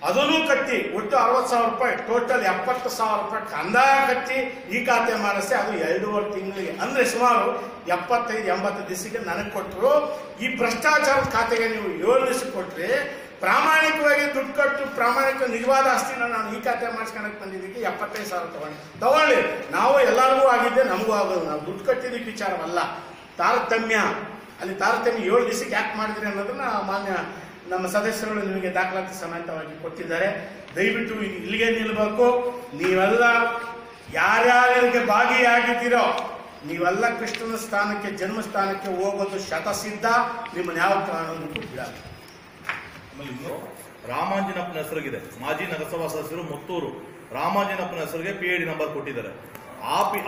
ಅದನ್ನು ಕಟ್ಟಿ ಒಟ್ಟು 60,000 ರೂಪಾಯಿ, ಟೋಟಲ್ 70,000 ರೂಪಾಯಿ ಕಂದಾಯ ಕಟ್ಟಿ ಈ ಖಾತೆ ಮಾಡಿಸಿ. ಅದು 2.5 ತಿಂಗಳಿಗೆ, ಅಂದ್ರೆ ಸುಮಾರು 75-80 ದಿವಸಕ್ಕೆ ನನಗೆ ಕೊಟ್ಟರು. ಈ ಭ್ರಷ್ಟಾಚಾರದ ಖಾತೆಗೆ ನೀವು 7 ದಿವಸ ಕೊಟ್ರಿ. ಪ್ರಾಮಾಣಿಕವಾಗಿ ದುಡ್ಡು ಕೊಟ್ಟು ಪ್ರಾಮಾಣಿಕ ನಿಜವಾದ ಆಸ್ತಿನ ನಾನು ಈ ಖಾತೆ ಮಾಡಿಸ್ಕೊಳಕ್ ಬಂದಿದ್ದಕ್ಕೆ 75,000 ತಗೊಳ್ಳಿ. ನಾವು ಎಲ್ಲರಿಗೂ ಆಗಿದ್ದೆ, ನಮಗೂ ಆಗೋದು. ನಾವು ದುಡ್ಡು ಕಟ್ಟಿದ್ದಕ್ಕೆ ವಿಚಾರವಲ್ಲ, ತಾರತಮ್ಯ. ಅಲ್ಲಿ ತಾರತಮ್ಯ 7 ದಿವಸಕ್ಕೆ ಯಾಕೆ ಮಾಡಿದ್ರಿ ಅನ್ನೋದನ್ನ ಮಾನ್ಯ ನಮ್ಮ ಸದಸ್ಯರುಗಳು ನಿಮಗೆ ದಾಖಲಾತಿ ಸಮೇತವಾಗಿ ಕೊಟ್ಟಿದ್ದಾರೆ. ದಯವಿಟ್ಟು ಇಲ್ಲಿಗೆ ನಿಲ್ಲಬೇಕು. ನೀವೆಲ್ಲ ಯಾರ್ಯಾರಿಗೆ ಭಾಗಿಯಾಗಿದ್ದೀರೋ ನೀವೆಲ್ಲ ಕೃಷ್ಣನ ಸ್ಥಾನಕ್ಕೆ, ಜನ್ಮಸ್ಥಾನಕ್ಕೆ ಹೋಗೋದು ಶತಸಿದ್ಧ. ನಿಮ್ಮನ್ನ ಯಾವ ಕಾರಣಕ್ಕೂ ಬಿಡಲ್ಲ. ರಾಮಾಂಜನಪ್ಪನ ಹೆಸರಿಗಿದೆ, ಮಾಜಿ ನಗರಸಭಾ ಸದಸ್ಯರು ಮುತ್ತೂರು ರಾಮಾಂಜನಪ್ಪನ ಹೆಸರಿಗೆ PID ನಂಬರ್ ಕೊಟ್ಟಿದ್ದಾರೆ.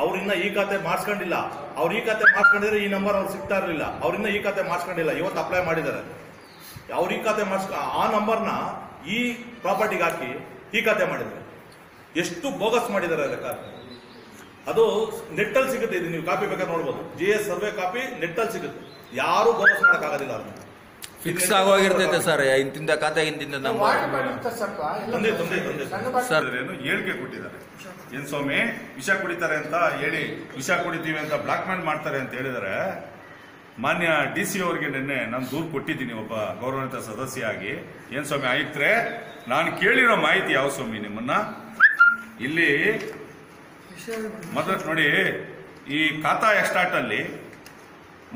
ಅವ್ರಿನ್ನ ಈ ಖಾತೆ ಮಾಡಿಸ್ಕೊಂಡಿಲ್ಲ. ಅವ್ರು ಈ ಖಾತೆ ಮಾಡಿಸ್ಕೊಂಡಿದ್ರೆ ಈ ನಂಬರ್ ಅವ್ರು ಸಿಗ್ತಾ ಇರಲಿಲ್ಲ. ಅವ್ರಿಂದ ಈ ಖಾತೆ ಮಾಡಿಸ್ಕೊಂಡಿಲ್ಲ, ಇವತ್ತು ಅಪ್ಲೈ ಮಾಡಿದ್ದಾರೆ. ಅವ್ರ ಈ ಖಾತೆ ಆ ನಂಬರ್ನ ಈ ಪ್ರಾಪರ್ಟಿಗೆ ಹಾಕಿ ಈ ಖಾತೆ ಮಾಡಿದ್ದಾರೆ. ಎಷ್ಟು ಬೋಗಸ್ ಮಾಡಿದ್ದಾರೆ ಲೆಕ್ಕ. ಅದು ನೆಟ್ಟಲ್ಲಿ ಸಿಗುತ್ತೆ. ಇದು ನೀವು ಕಾಪಿ ಬೇಕಾದ್ರೆ ನೋಡ್ಬೋದು. GS ಸರ್ವೆ ಕಾಪಿ ನೆಟ್ಟಲ್ಲಿ ಸಿಗುತ್ತೆ. ಯಾರು ಬೋಗಸ್ ಮಾಡೋಕ್ಕಾಗೋದಿಲ್ಲ. ಅದನ್ನ ಫಿಕ್ಸ್ ಆಗೋಗಿರ್ತೈತೆ ಸರ್, ಇಂತಿಂದ ಖಾತೆ ಇಂತಿಂದ ಹೇಳಿಕೆ ಕೊಟ್ಟಿದ್ದಾರೆ. ಏನ್ ಸ್ವಾಮಿ ವಿಷ ಕುಡಿತಾರೆ ಅಂತ ಹೇಳಿ, ವಿಷ ಕುಡಿತೀವಿ ಅಂತ ಬ್ಲಾಕ್ ಮೇಲ್ ಮಾಡ್ತಾರೆ ಅಂತ ಹೇಳಿದರೆ, ಮಾನ್ಯ DC ಅವರಿಗೆ ನಿನ್ನೆ ನಾನು ದೂರು ಕೊಟ್ಟಿದ್ದೀನಿ, ಒಬ್ಬ ಗೌರವಾನ್ವಿತ ಸದಸ್ಯ ಆಗಿ. ಏನ್ ಸ್ವಾಮಿ ಆಯುಕ್ತರೆ, ನಾನು ಕೇಳಿರೋ ಮಾಹಿತಿ ಯಾವ ಸ್ವಾಮಿ ನಿಮ್ಮನ್ನ ಇಲ್ಲಿ ಮೊದಲು ನೋಡಿ, ಈ ಖಾತಾ ಎಕ್ಸ್ಟಾರ್ಟ್ ಅಲ್ಲಿ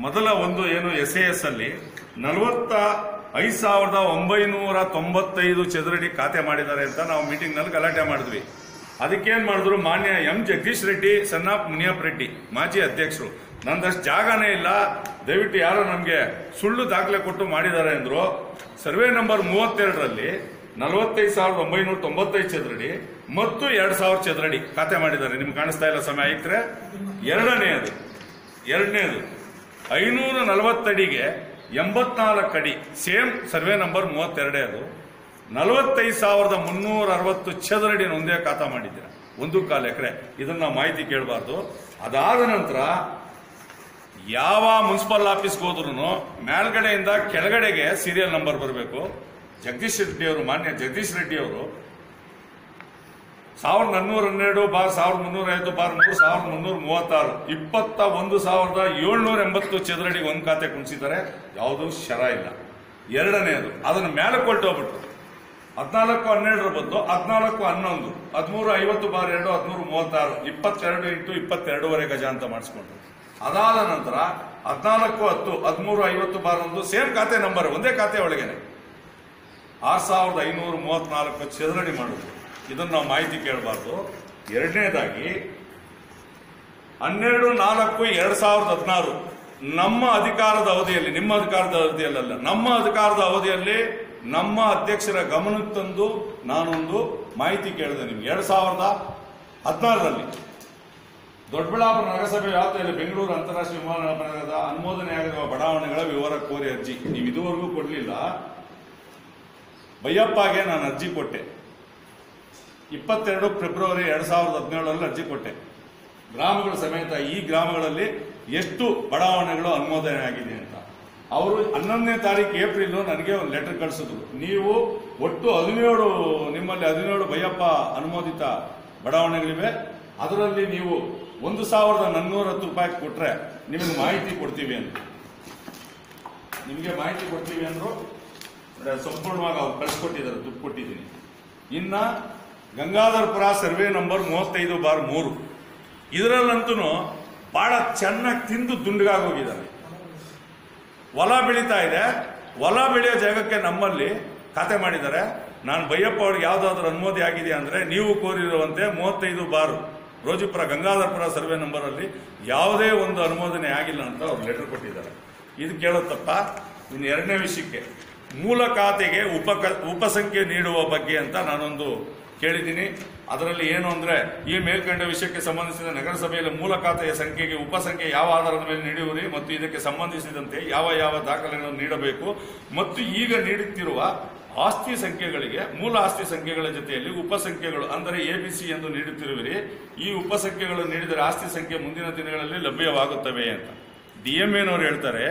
ಮೊದಲ ಒಂದು ಏನು SAS ಅಲ್ಲಿ 45,995 ಚದರಡಿ ಖಾತೆ ಮಾಡಿದ್ದಾರೆ ಅಂತ ನಾವು ಮೀಟಿಂಗ್ ನಲ್ಲಿ ಗಲಾಟೆ ಮಾಡಿದ್ವಿ. ಅದಕ್ಕೇನ್ ಮಾಡಿದ್ರು, ಮಾನ್ಯ M ಜಗದೀಶ್ ರೆಡ್ಡಿ, ಸಣ್ಣ ಮುನಿಯಪ್ಪ ರೆಡ್ಡಿ ಮಾಜಿ ಅಧ್ಯಕ್ಷರು, ನಂದಷ್ಟು ಜಾಗನೇ ಇಲ್ಲ, ದಯವಿಟ್ಟು ಯಾರೋ ನಮ್ಗೆ ಸುಳ್ಳು ದಾಖಲೆ ಕೊಟ್ಟು ಮಾಡಿದ್ದಾರೆ ಅಂದ್ರು. ಸರ್ವೆ ನಂಬರ್ 32ರಲ್ಲಿ 45,995 ಚದರಡಿ ಮತ್ತು 2,000 ಚದರಡಿ ಖಾತೆ ಮಾಡಿದ್ದಾರೆ. ನಿಮ್ಗೆ ಕಾಣಿಸ್ತಾ ಇಲ್ಲ ಸಮಯ ಆಯ್ತ್ರೆ. ಎರಡನೇದು 540 ಅಡಿಗೆ 84 ಅಡಿ, ಸೇಮ್ ಸರ್ವೆ ನಂಬರ್ 32. ಅದು 45,360 ಚದರಡಿ ಒಂದೇ ಖಾತಾ ಮಾಡಿದ್ದೀರಾ, 1.25 ಎಕರೆ. ಇದನ್ನ ನಾವು ಮಾಹಿತಿ ಕೇಳಬಾರ್ದು. ಅದಾದ ನಂತರ ಯಾವ ಮುನ್ಸಿಪಲ್ ಆಫೀಸ್ಗೆ ಹೋದ್ರು ಮೇಲ್ಗಡೆಯಿಂದ ಕೆಳಗಡೆಗೆ ಸೀರಿಯಲ್ ನಂಬರ್ ಬರಬೇಕು. ಜಗದೀಶ್ ರೆಡ್ಡಿ ಅವರು, ಮಾನ್ಯ ಜಗದೀಶ್ ರೆಡ್ಡಿ ಅವರು 1412/1350/3,336 21,780 ಚದರಡಿಗೆ ಒಂದು ಖಾತೆ ಕುಣಿಸಿದ್ದಾರೆ. ಯಾವುದೂ ಶರ ಇಲ್ಲ. ಎರಡನೇದು ಅದನ್ನು ಮೇಲೆ ಕೊಟ್ಟೋಗ್ಬಿಟ್ಟು 14/12 ಬದಲು 14/11 1350/2 1336 22 x 22.5 ಗಜ ಅಂತ ಮಾಡಿಸ್ಕೊಂಡ್ರು. ಅದಾದ ನಂತರ 14/10/1350 ಸೇಮ್ ಖಾತೆ ನಂಬರ್, ಒಂದೇ ಖಾತೆ ಒಳಗೇನೆ 6534 ಚದರಡಿ ಮಾಡುದು. ಇದನ್ನು ನಾವು ಮಾಹಿತಿ ಕೇಳಬಾರ್ದು. ಎರಡನೇದಾಗಿ 12/4/2016 ನಮ್ಮ ಅಧಿಕಾರದ ಅವಧಿಯಲ್ಲಿ, ನಿಮ್ಮ ಅಧಿಕಾರದ ಅವಧಿಯಲ್ಲ, ನಮ್ಮ ಅಧಿಕಾರದ ಅವಧಿಯಲ್ಲಿ ನಮ್ಮ ಅಧ್ಯಕ್ಷರ ಗಮನಕ್ಕೆ ತಂದು ನಾನೊಂದು ಮಾಹಿತಿ ಕೇಳಿದೆ ನಿಮ್ಗೆ. 2016ರಲ್ಲಿ ದೊಡ್ಡಬಳ್ಳಾಪುರ ನಗರಸಭೆ ವ್ಯಾಪ್ತಿಯಲ್ಲಿ ಬೆಂಗಳೂರು ಅಂತಾರಾಷ್ಟ್ರೀಯ ವಿಮಾನ ನಿಲ್ದಾಣದ ಅನುಮೋದನೆಯಾಗಿರುವ ಬಡಾವಣೆಗಳ ವಿವರ ಕೋರಿ ಅರ್ಜಿ. ನೀವು ಇದುವರೆಗೂ ಕೊಡಲಿಲ್ಲ. ಬೈಯಪ್ಪಗೆ ನಾನು ಅರ್ಜಿ ಕೊಟ್ಟೆ 22 ಫೆಬ್ರವರಿ 2017 ಅರ್ಜಿ ಕೊಟ್ಟೆ. ಗ್ರಾಮಗಳ ಸಮೇತ ಈ ಗ್ರಾಮಗಳಲ್ಲಿ ಎಷ್ಟು ಬಡಾವಣೆಗಳು ಅನುಮೋದನೆ ಆಗಿದೆ ಅಂತ. ಅವರು 11ನೇ ತಾರೀಕು ಏಪ್ರಿಲ್ ನನಗೆ ಒಂದು ಲೆಟರ್ ಕಳಿಸಿದ್ರು. ನೀವು ಒಟ್ಟು 17, ನಿಮ್ಮಲ್ಲಿ 17 ಬೈಯಪ್ಪ ಅನುಮೋದಿತ ಬಡಾವಣೆಗಳಿವೆ, ಅದರಲ್ಲಿ ನೀವು 1410 ರೂಪಾಯಿ ಕೊಟ್ರೆ ನಿಮಗೆ ಮಾಹಿತಿ ಕೊಡ್ತೀವಿ ಅಂತ. ನಿಮಗೆ ಮಾಹಿತಿ ಕೊಡ್ತೀವಿ ಅಂದ್ರು. ಸಂಪೂರ್ಣವಾಗಿ ಅವ್ರು ಕಳಿಸ್ಕೊಟ್ಟಿದ್ದಾರೆ, ದುಡ್ಡು ಕೊಟ್ಟಿದ್ದೀನಿ. ಇನ್ನ ಗಂಗಾಧರಪುರ ಸರ್ವೆ ನಂಬರ್ 35/3 ಇದರಲ್ಲಂತೂ ಬಹಳ ಚೆನ್ನಾಗಿ ತಿಂದು ದುಂಡಗಾಗಿ ಹೋಗಿದ್ದಾರೆ. ಹೊಲ ಬೆಳೀತಾ ಇದೆ, ಹೊಲ ಬೆಳೆಯೋ ಜಾಗಕ್ಕೆ ನಮ್ಮಲ್ಲಿ ಖಾತೆ ಮಾಡಿದ್ದಾರೆ. ನಾನು ಬೈಯಪ್ಪ ಅವ್ರಿಗೆ ಯಾವ್ದಾದ್ರು ಅನುಮೋದಿ ಆಗಿದೆ ಅಂದ್ರೆ ನೀವು ಕೋರಿರುವಂತೆ 35/6 ರೋಜಿಪುರ ಗಂಗಾಧರಪುರ ಸರ್ವೆ ನಂಬರ್ ಅಲ್ಲಿ ಯಾವುದೇ ಒಂದು ಅನುಮೋದನೆ ಆಗಿಲ್ಲ ಅಂತ ಅವ್ರು ಲೆಟರ್ ಕೊಟ್ಟಿದ್ದಾರೆ. ಇದು ಕೇಳೋತ್ತಪ್ಪ. ಇನ್ನು ಎರಡನೇ ವಿಷಯಕ್ಕೆ ಮೂಲ ಖಾತೆಗೆ ಉಪಸಂಖ್ಯೆ ನೀಡುವ ಬಗ್ಗೆ ಅಂತ ನಾನೊಂದು ಕೇಳಿದ್ದೀನಿ. ಅದರಲ್ಲಿ ಏನು ಅಂದ್ರೆ, ಈ ಮೇಲ್ಕಂಡ ವಿಷಯಕ್ಕೆ ಸಂಬಂಧಿಸಿದ ನಗರಸಭೆಯಲ್ಲಿ ಮೂಲ ಖಾತೆಯ ಸಂಖ್ಯೆಗೆ ಉಪಸಂಖ್ಯೆ ಯಾವ ಆಧಾರದ ಮೇಲೆ ನೀಡುವಿರಿ ಮತ್ತು ಇದಕ್ಕೆ ಸಂಬಂಧಿಸಿದಂತೆ ಯಾವ ಯಾವ ದಾಖಲೆಗಳನ್ನು ನೀಡಬೇಕು ಮತ್ತು ಈಗ ನೀಡುತ್ತಿರುವ ಆಸ್ತಿ ಸಂಖ್ಯೆಗಳಿಗೆ ಮೂಲ ಆಸ್ತಿ ಸಂಖ್ಯೆಗಳ ಜೊತೆಯಲ್ಲಿ ಉಪಸಂಖ್ಯೆಗಳು ಅಂದರೆ ಎಬಿಸಿ ಎಂದು ನೀಡುತ್ತಿರುವಿರಿ. ಈ ಉಪಸಂಖ್ಯೆಗಳು ನೀಡಿದರೆ ಆಸ್ತಿ ಸಂಖ್ಯೆ ಮುಂದಿನ ದಿನಗಳಲ್ಲಿ ಲಭ್ಯವಾಗುತ್ತವೆ ಅಂತ. DMAನವರು ಹೇಳ್ತಾರೆ,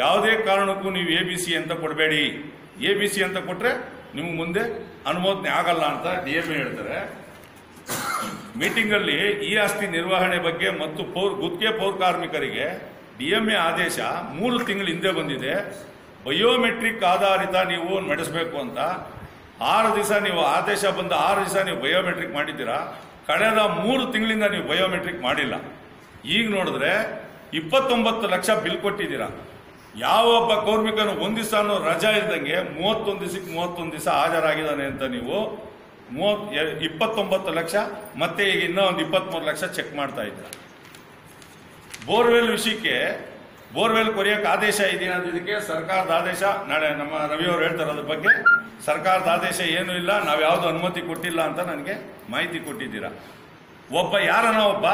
ಯಾವುದೇ ಕಾರಣಕ್ಕೂ ನೀವು ಎಬಿಸಿ ಅಂತ ಕೊಡಬೇಡಿ. ಎಬಿಸಿ ಅಂತ ಕೊಟ್ರೆ ನಿಮ್ಗೆ ಮುಂದೆ ಅನುಮೋದನೆ ಆಗಲ್ಲ ಅಂತ DMA ಹೇಳ್ತಾರೆ. ಮೀಟಿಂಗ್ ಅಲ್ಲಿ ಈ ಆಸ್ತಿ ನಿರ್ವಹಣೆ ಬಗ್ಗೆ ಮತ್ತು ಗುತ್ತಿಗೆ ಪೌರ ಕಾರ್ಮಿಕರಿಗೆ DMA ಆದೇಶ 3 ತಿಂಗಳ ಹಿಂದೆ ಬಂದಿದೆ. ಬಯೋಮೆಟ್ರಿಕ್ ಆಧಾರಿತ ನೀವು ನಡೆಸಬೇಕು ಅಂತ 6 ದಿವಸ ನೀವು ಆದೇಶ ಬಂದ 6 ದಿವಸ ನೀವು ಬಯೋಮೆಟ್ರಿಕ್ ಮಾಡಿದ್ದೀರಾ. ಕಳೆದ 3 ತಿಂಗಳಿಂದ ನೀವು ಬಯೋಮೆಟ್ರಿಕ್ ಮಾಡಿಲ್ಲ. ಈಗ ನೋಡಿದ್ರೆ 29 ಲಕ್ಷ ಬಿಲ್ ಕೊಟ್ಟಿದ್ದೀರಾ. ಯಾವ ಒಬ್ಬ ಕಾರ್ಮಿಕನು 1 ದಿವಸ ರಜಾ ಇಲ್ದಂಗೆ 31 ದಿವಸ ಹಾಜರಾಗಿದ್ದಾನೆ ಅಂತ ನೀವು 29 ಲಕ್ಷ ಮತ್ತೆ ಈಗ ಇನ್ನೂ ಒಂದು 23 ಲಕ್ಷ ಚೆಕ್ ಮಾಡ್ತಾ ಇದ್ದೀರಾ. ಬೋರ್ವೆಲ್ ವಿಷಯಕ್ಕೆ ಬೋರ್ವೆಲ್ ಕೊರಿಯಕ್ಕೆ ಆದೇಶ ಇದೆಯಾ ಅನ್ನೋದಕ್ಕೆ ಸರ್ಕಾರದ ಆದೇಶ ನಾಳೆ ನಮ್ಮ ರವಿ ಅವರು ಹೇಳ್ತಾರೆ. ಅದ್ರ ಬಗ್ಗೆ ಸರ್ಕಾರದ ಆದೇಶ ಏನೂ ಇಲ್ಲ, ನಾವು ಯಾವುದು ಅನುಮತಿ ಕೊಟ್ಟಿಲ್ಲ ಅಂತ ನನಗೆ ಮಾಹಿತಿ ಕೊಟ್ಟಿದ್ದೀರಾ. ಒಬ್ಬ ಯಾರನ್ನ ಒಬ್ಬ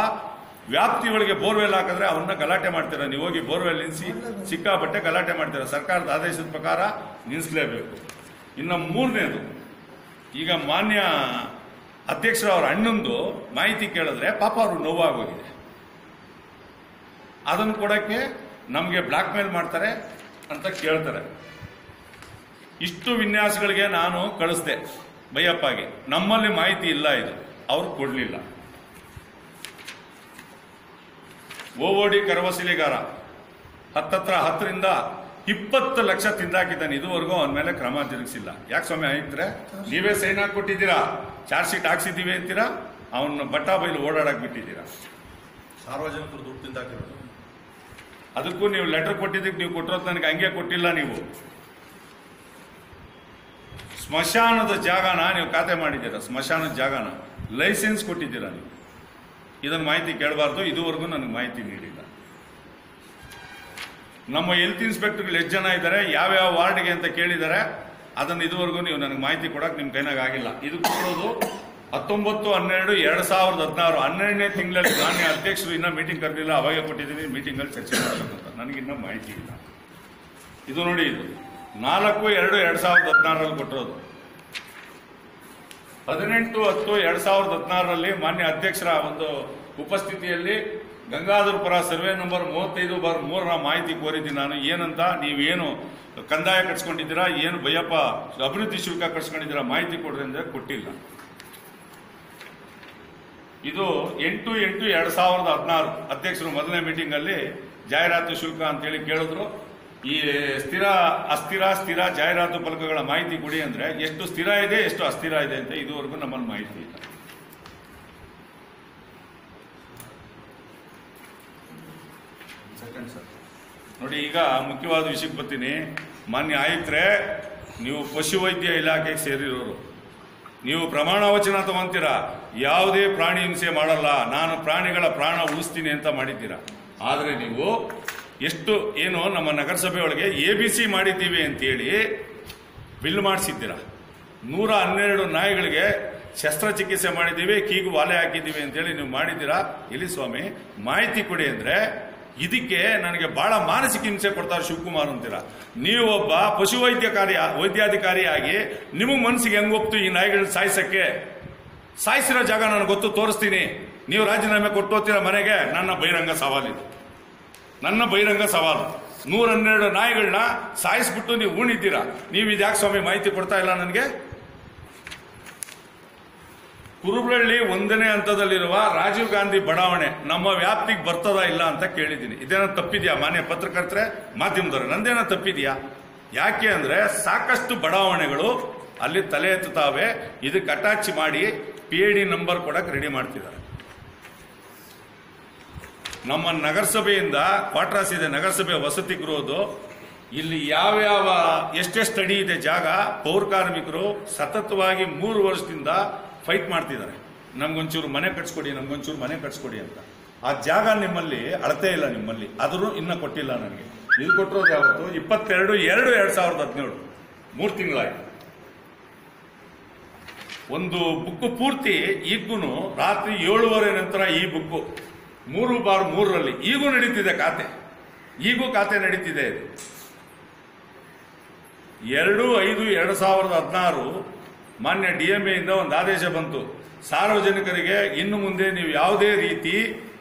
ವ್ಯಾಪ್ತಿ ಒಳಗೆ ಬೋರ್ವೆಲ್ ಹಾಕಿದ್ರೆ ಅವನ್ನ ಗಲಾಟೆ ಮಾಡ್ತೀರಾ. ನೀವು ಹೋಗಿ ಬೋರ್ವೆಲ್ ನಿಲ್ಲಿಸಿ ಸಿಕ್ಕಾಪಟ್ಟೆ ಗಲಾಟೆ ಮಾಡ್ತೀರಾ. ಸರ್ಕಾರದ ಆದೇಶದ ಪ್ರಕಾರ ನಿಲ್ಲಿಸಲೇಬೇಕು. ಇನ್ನು ಮೂರನೇದು, ಈಗ ಮಾನ್ಯ ಅಧ್ಯಕ್ಷರ ಅವರ ಅಣ್ಣಂದು ಮಾಹಿತಿ ಕೇಳಿದ್ರೆ ಪಾಪ ಅವರು ನೋವಾಗೋಗಿದೆ. ಅದನ್ನು ಕೊಡಕ್ಕೆ ನಮಗೆ ಬ್ಲಾಕ್ ಮೇಲ್ ಮಾಡ್ತಾರೆ ಅಂತ ಕೇಳ್ತಾರೆ. ಇಷ್ಟು ವಿನ್ಯಾಸಗಳಿಗೆ ನಾನು ಕಳಿಸ್ದೆ ಬೈಯಪ್ಪಗೆ. ನಮ್ಮಲ್ಲಿ ಮಾಹಿತಿ ಇಲ್ಲ, ಇದು ಅವ್ರು ಕೊಡಲಿಲ್ಲ. OOD ಕರವಸೂಲಿಗಾರ 10ರಿಂದ 20 ಲಕ್ಷ ತಿಂದಾಕಿದ್ದಾನೆ. ಇದುವರೆಗೂ ಅವನ ಮೇಲೆ ಕ್ರಮ ಜರುಗಿಸಿಲ್ಲ. ಯಾಕೆ ಸ್ವಾಮಿ ಆಯ್ತಾರೆ? ನೀವೇ ಸೈನ್ ಹಾಕಿ ಕೊಟ್ಟಿದ್ದೀರಾ, ಚಾರ್ಜ್ ಶೀಟ್ ಹಾಕ್ಸಿದ್ದೀವಿ ಅಂತೀರಾ, ಅವನ್ನ ಬಟ್ಟಾ ಬೈಲು ಓಡಾಡಕ್ ಬಿಟ್ಟಿದ್ದೀರಾ. ಸಾರ್ವಜನಿಕರು ದುಡ್ಡು ತಿಂದಾಕಿರೋದು. ಅದಕ್ಕೂ ನೀವು ಲೆಟರ್ ಕೊಟ್ಟಿದ್ದಕ್ಕೆ ನೀವು ಕೊಟ್ಟಿರೋದು ನನಗೆ ಹಂಗೆ ಕೊಟ್ಟಿಲ್ಲ. ನೀವು ಸ್ಮಶಾನದ ಜಾಗನ ನೀವು ಖಾತೆ ಮಾಡಿದ್ದೀರಾ, ಸ್ಮಶಾನದ ಜಾಗನ ಲೈಸೆನ್ಸ್ ಕೊಟ್ಟಿದ್ದೀರಾ ನೀವು. ಇದನ್ನು ಮಾಹಿತಿ ಕೇಳಬಾರ್ದು. ಇದುವರೆಗೂ ನನಗೆ ಮಾಹಿತಿ ನೀಡಿಲ್ಲ. ನಮ್ಮ ಹೆಲ್ತ್ ಇನ್ಸ್ಪೆಕ್ಟರ್ಗಳು ಎಷ್ಟು ಜನ ಇದ್ದಾರೆ, ಯಾವ್ಯಾವ ವಾರ್ಡ್ಗೆ ಅಂತ ಕೇಳಿದ್ದಾರೆ, ಅದನ್ನು ಇದುವರೆಗೂ ನೀವು ನನಗೆ ಮಾಹಿತಿ ಕೊಡಕ್ಕೆ ನಿಮ್ಮ ಕೈನಾಗ ಆಗಿಲ್ಲ. ಇದು ಕೊಡೋದು 19/12/2016 12ನೇ ತಿಂಗಳಲ್ಲಿ ನಾನೇ ಅಧ್ಯಕ್ಷರು ಇನ್ನೂ ಮೀಟಿಂಗ್ ಕರೆದಿಲ್ಲ, ಅವಾಗೆ ಕೊಟ್ಟಿದ್ದೀನಿ. ಮೀಟಿಂಗಲ್ಲಿ ಚರ್ಚೆ ಮಾಡಬೇಕಂತ ನನಗಿನ್ನೂ ಮಾಹಿತಿ ಇಲ್ಲ. ಇದು ನೋಡಿ, ಇದು 4/2/2016 ಕೊಟ್ಟಿರೋದು. 18/10/2016 ಮಾನ್ಯ ಅಧ್ಯಕ್ಷರ ಒಂದು ಉಪಸ್ಥಿತಿಯಲ್ಲಿ ಗಂಗಾಧರಪುರ ಸರ್ವೆ ನಂಬರ್ 35/3 ಮಾಹಿತಿ ಕೋರಿದ್ದೀನಿ ನಾನು. ಏನಂತ, ನೀವೇನು ಕಂದಾಯ ಕಟ್ಸ್ಕೊಂಡಿದ್ದೀರಾ, ಏನು ಬೈಯಪ್ಪ ಅಭಿವೃದ್ಧಿ ಶುಲ್ಕ ಕಟ್ಸ್ಕೊಂಡಿದ್ದೀರಾ, ಮಾಹಿತಿ ಕೊಡ್ರಿ ಅಂದ್ರೆ ಕೊಟ್ಟಿಲ್ಲ. ಇದು 8/8/2016 ಅಧ್ಯಕ್ಷರು ಮೊದಲನೇ ಮೀಟಿಂಗ್ ಅಲ್ಲಿ ಜಾಹೀರಾತು ಶುಲ್ಕ ಅಂತೇಳಿ ಕೇಳಿದ್ರು. ಈ ಸ್ಥಿರ ಅಸ್ಥಿರ ಜಾಹೀರಾತು ಫಲಕಗಳ ಮಾಹಿತಿ ಕೊಡಿ ಅಂದ್ರೆ ಎಷ್ಟು ಸ್ಥಿರ ಇದೆ ಎಷ್ಟು ಅಸ್ಥಿರ ಇದೆ ಅಂತ ಇದುವರೆಗೂ ನಮ್ಮಲ್ಲಿ ಮಾಹಿತಿ ಇಲ್ಲ. Second sir. ನೋಡಿ, ಈಗ ಮುಖ್ಯವಾದ ವಿಷಯಕ್ಕೆ ಬರ್ತೀನಿ. ಮಾನ್ಯ ಆಯುಕ್ತರೇ, ನೀವು ಪಶುವೈದ್ಯ ಇಲಾಖೆಗೆ ಸೇರಿರೋರು, ನೀವು ಪ್ರಮಾಣ ವಚನ ತಗೊಂತೀರಾ, ಯಾವುದೇ ಪ್ರಾಣಿ ಹಿಂಸೆ ಮಾಡಲ್ಲ, ನಾನು ಪ್ರಾಣಿಗಳ ಪ್ರಾಣ ಉಳಿಸ್ತೀನಿ ಅಂತ ಮಾಡಿದ್ದೀರಾ. ಆದರೆ ನೀವು ಏನು ನಮ್ಮ ನಗರಸಭೆ ಒಳಗೆ ABC ಮಾಡಿದ್ದೀವಿ ಅಂತೇಳಿ ಬಿಲ್ ಮಾಡಿಸಿದ್ದೀರಾ. 112 ನಾಯಿಗಳಿಗೆ ಶಸ್ತ್ರಚಿಕಿತ್ಸೆ ಮಾಡಿದ್ದೀವಿ, ಕೀಗು ವಾಲೆ ಹಾಕಿದ್ದೀವಿ ಅಂತೇಳಿ ನೀವು ಮಾಡಿದ್ದೀರಾ. ಎಲ್ಲಿ ಸ್ವಾಮಿ ಮಾಹಿತಿ ಕೊಡಿ ಅಂದರೆ ಇದಕ್ಕೆ ನನಗೆ ಬಹಳ ಮಾನಸಿಕ ಹಿಂಸೆ ಕೊಡ್ತಾರೆ ಶಿವಕುಮಾರ್ ಅಂತೀರಾ. ನೀವು ಒಬ್ಬ ವೈದ್ಯಾಧಿಕಾರಿಯಾಗಿ ನಿಮಗೆ ಮನಸ್ಸಿಗೆ ಹೆಂಗ್ ಹೋಗ್ತು ಈ ನಾಯಿಗಳನ್ನ ಸಾಯಿಸಿರೋ ಜಾಗ ನನಗೆ ಗೊತ್ತು, ತೋರಿಸ್ತೀನಿ. ನೀವು ರಾಜೀನಾಮೆ ಕೊಟ್ಟು ಹೋಗ್ತೀರಾ ಮನೆಗೆ. ನನ್ನ ಬಹಿರಂಗ ಸವಾಲಿದು, ನನ್ನ ಬಹಿರಂಗ ಸವಾಲು. 112 ನಾಯಿಗಳನ್ನ ಸಾಯಿಸ್ಬಿಟ್ಟು ನೀವು ಉಣಿದ್ದೀರಾ. ನೀವು ಇದ್ಯಾಕೆ ಸ್ವಾಮಿ ಮಾಹಿತಿ ಕೊಡ್ತಾ ಇಲ್ಲ ನನಗೆ? ಕುರುಬಳ್ಳಿ 1ನೇ ಹಂತದಲ್ಲಿರುವ ರಾಜೀವ್ ಗಾಂಧಿ ಬಡಾವಣೆ ನಮ್ಮ ವ್ಯಾಪ್ತಿಗೆ ಬರ್ತದ ಇಲ್ಲ ಅಂತ ಕೇಳಿದ್ದೀನಿ. ಇದೇನೋ ತಪ್ಪಿದ್ಯಾ ಮಾನ್ಯ ಪತ್ರಕರ್ತರೆ, ಮಾಧ್ಯಮದವ್ರೆ? ನಂದೇನೋ ತಪ್ಪಿದ್ಯಾ? ಯಾಕೆ ಅಂದ್ರೆ ಸಾಕಷ್ಟು ಬಡಾವಣೆಗಳು ಅಲ್ಲಿ ತಲೆ ಎತ್ತುತ್ತಾವೆ. ಇದಕ್ಕೆ ಅಟ್ಯಾಚ್ ಮಾಡಿ PID ನಂಬರ್ ಕೊಡಕ್ಕೆ ರೆಡಿ ಮಾಡ್ತಿದ್ದಾರೆ. ನಮ್ಮ ನಗರಸಭೆಯಿಂದ ಕ್ವಾರ್ಟರ್ಸ್ ಇದೆ, ನಗರಸಭೆ ವಸತಿ ಗೃಹದ್ದು. ಇಲ್ಲಿ ಯಾವ್ಯಾವ ಎಷ್ಟೆಷ್ಟು ಅಡಿ ಇದೆ ಜಾಗ, ಪೌರ ಕಾರ್ಮಿಕರು ಸತತವಾಗಿ 3 ವರ್ಷದಿಂದ ಫೈಟ್ ಮಾಡ್ತಿದ್ದಾರೆ. ನಮ್ಗೊಂಚೂರು ಮನೆ ಕಟ್ಸ್ಕೊಡಿ, ನಮ್ಗೊಂಚೂರು ಮನೆ ಕಟ್ಸ್ಕೊಡಿ ಅಂತ. ಆ ಜಾಗ ನಿಮ್ಮಲ್ಲಿ ಅಳತೆ ಇಲ್ಲ, ನಿಮ್ಮಲ್ಲಿ ಆದರೂ ಇನ್ನೂ ಕೊಟ್ಟಿಲ್ಲ ನನಗೆ. ಇದು ಕೊಟ್ಟಿರೋದು ಯಾವತ್ತು? 22/2/2017, 3 ತಿಂಗಳಾಯ್ತು. ಒಂದು ಬುಕ್ ಪೂರ್ತಿ ಈಗೂ ರಾತ್ರಿ 7:30 ನಂತರ ಈ ಬುಕ್ಕು 3/3 ಈಗೂ ನಡೀತಿದೆ ಖಾತೆ, ಈಗೂ ಖಾತೆ ನಡೀತಿದೆ. 2/5/2016 ಮಾನ್ಯ DMA ಇಂದ ಒಂದು ಆದೇಶ ಬಂತು, ಸಾರ್ವಜನಿಕರಿಗೆ ಇನ್ನು ಮುಂದೆ ನೀವು ಯಾವುದೇ ರೀತಿ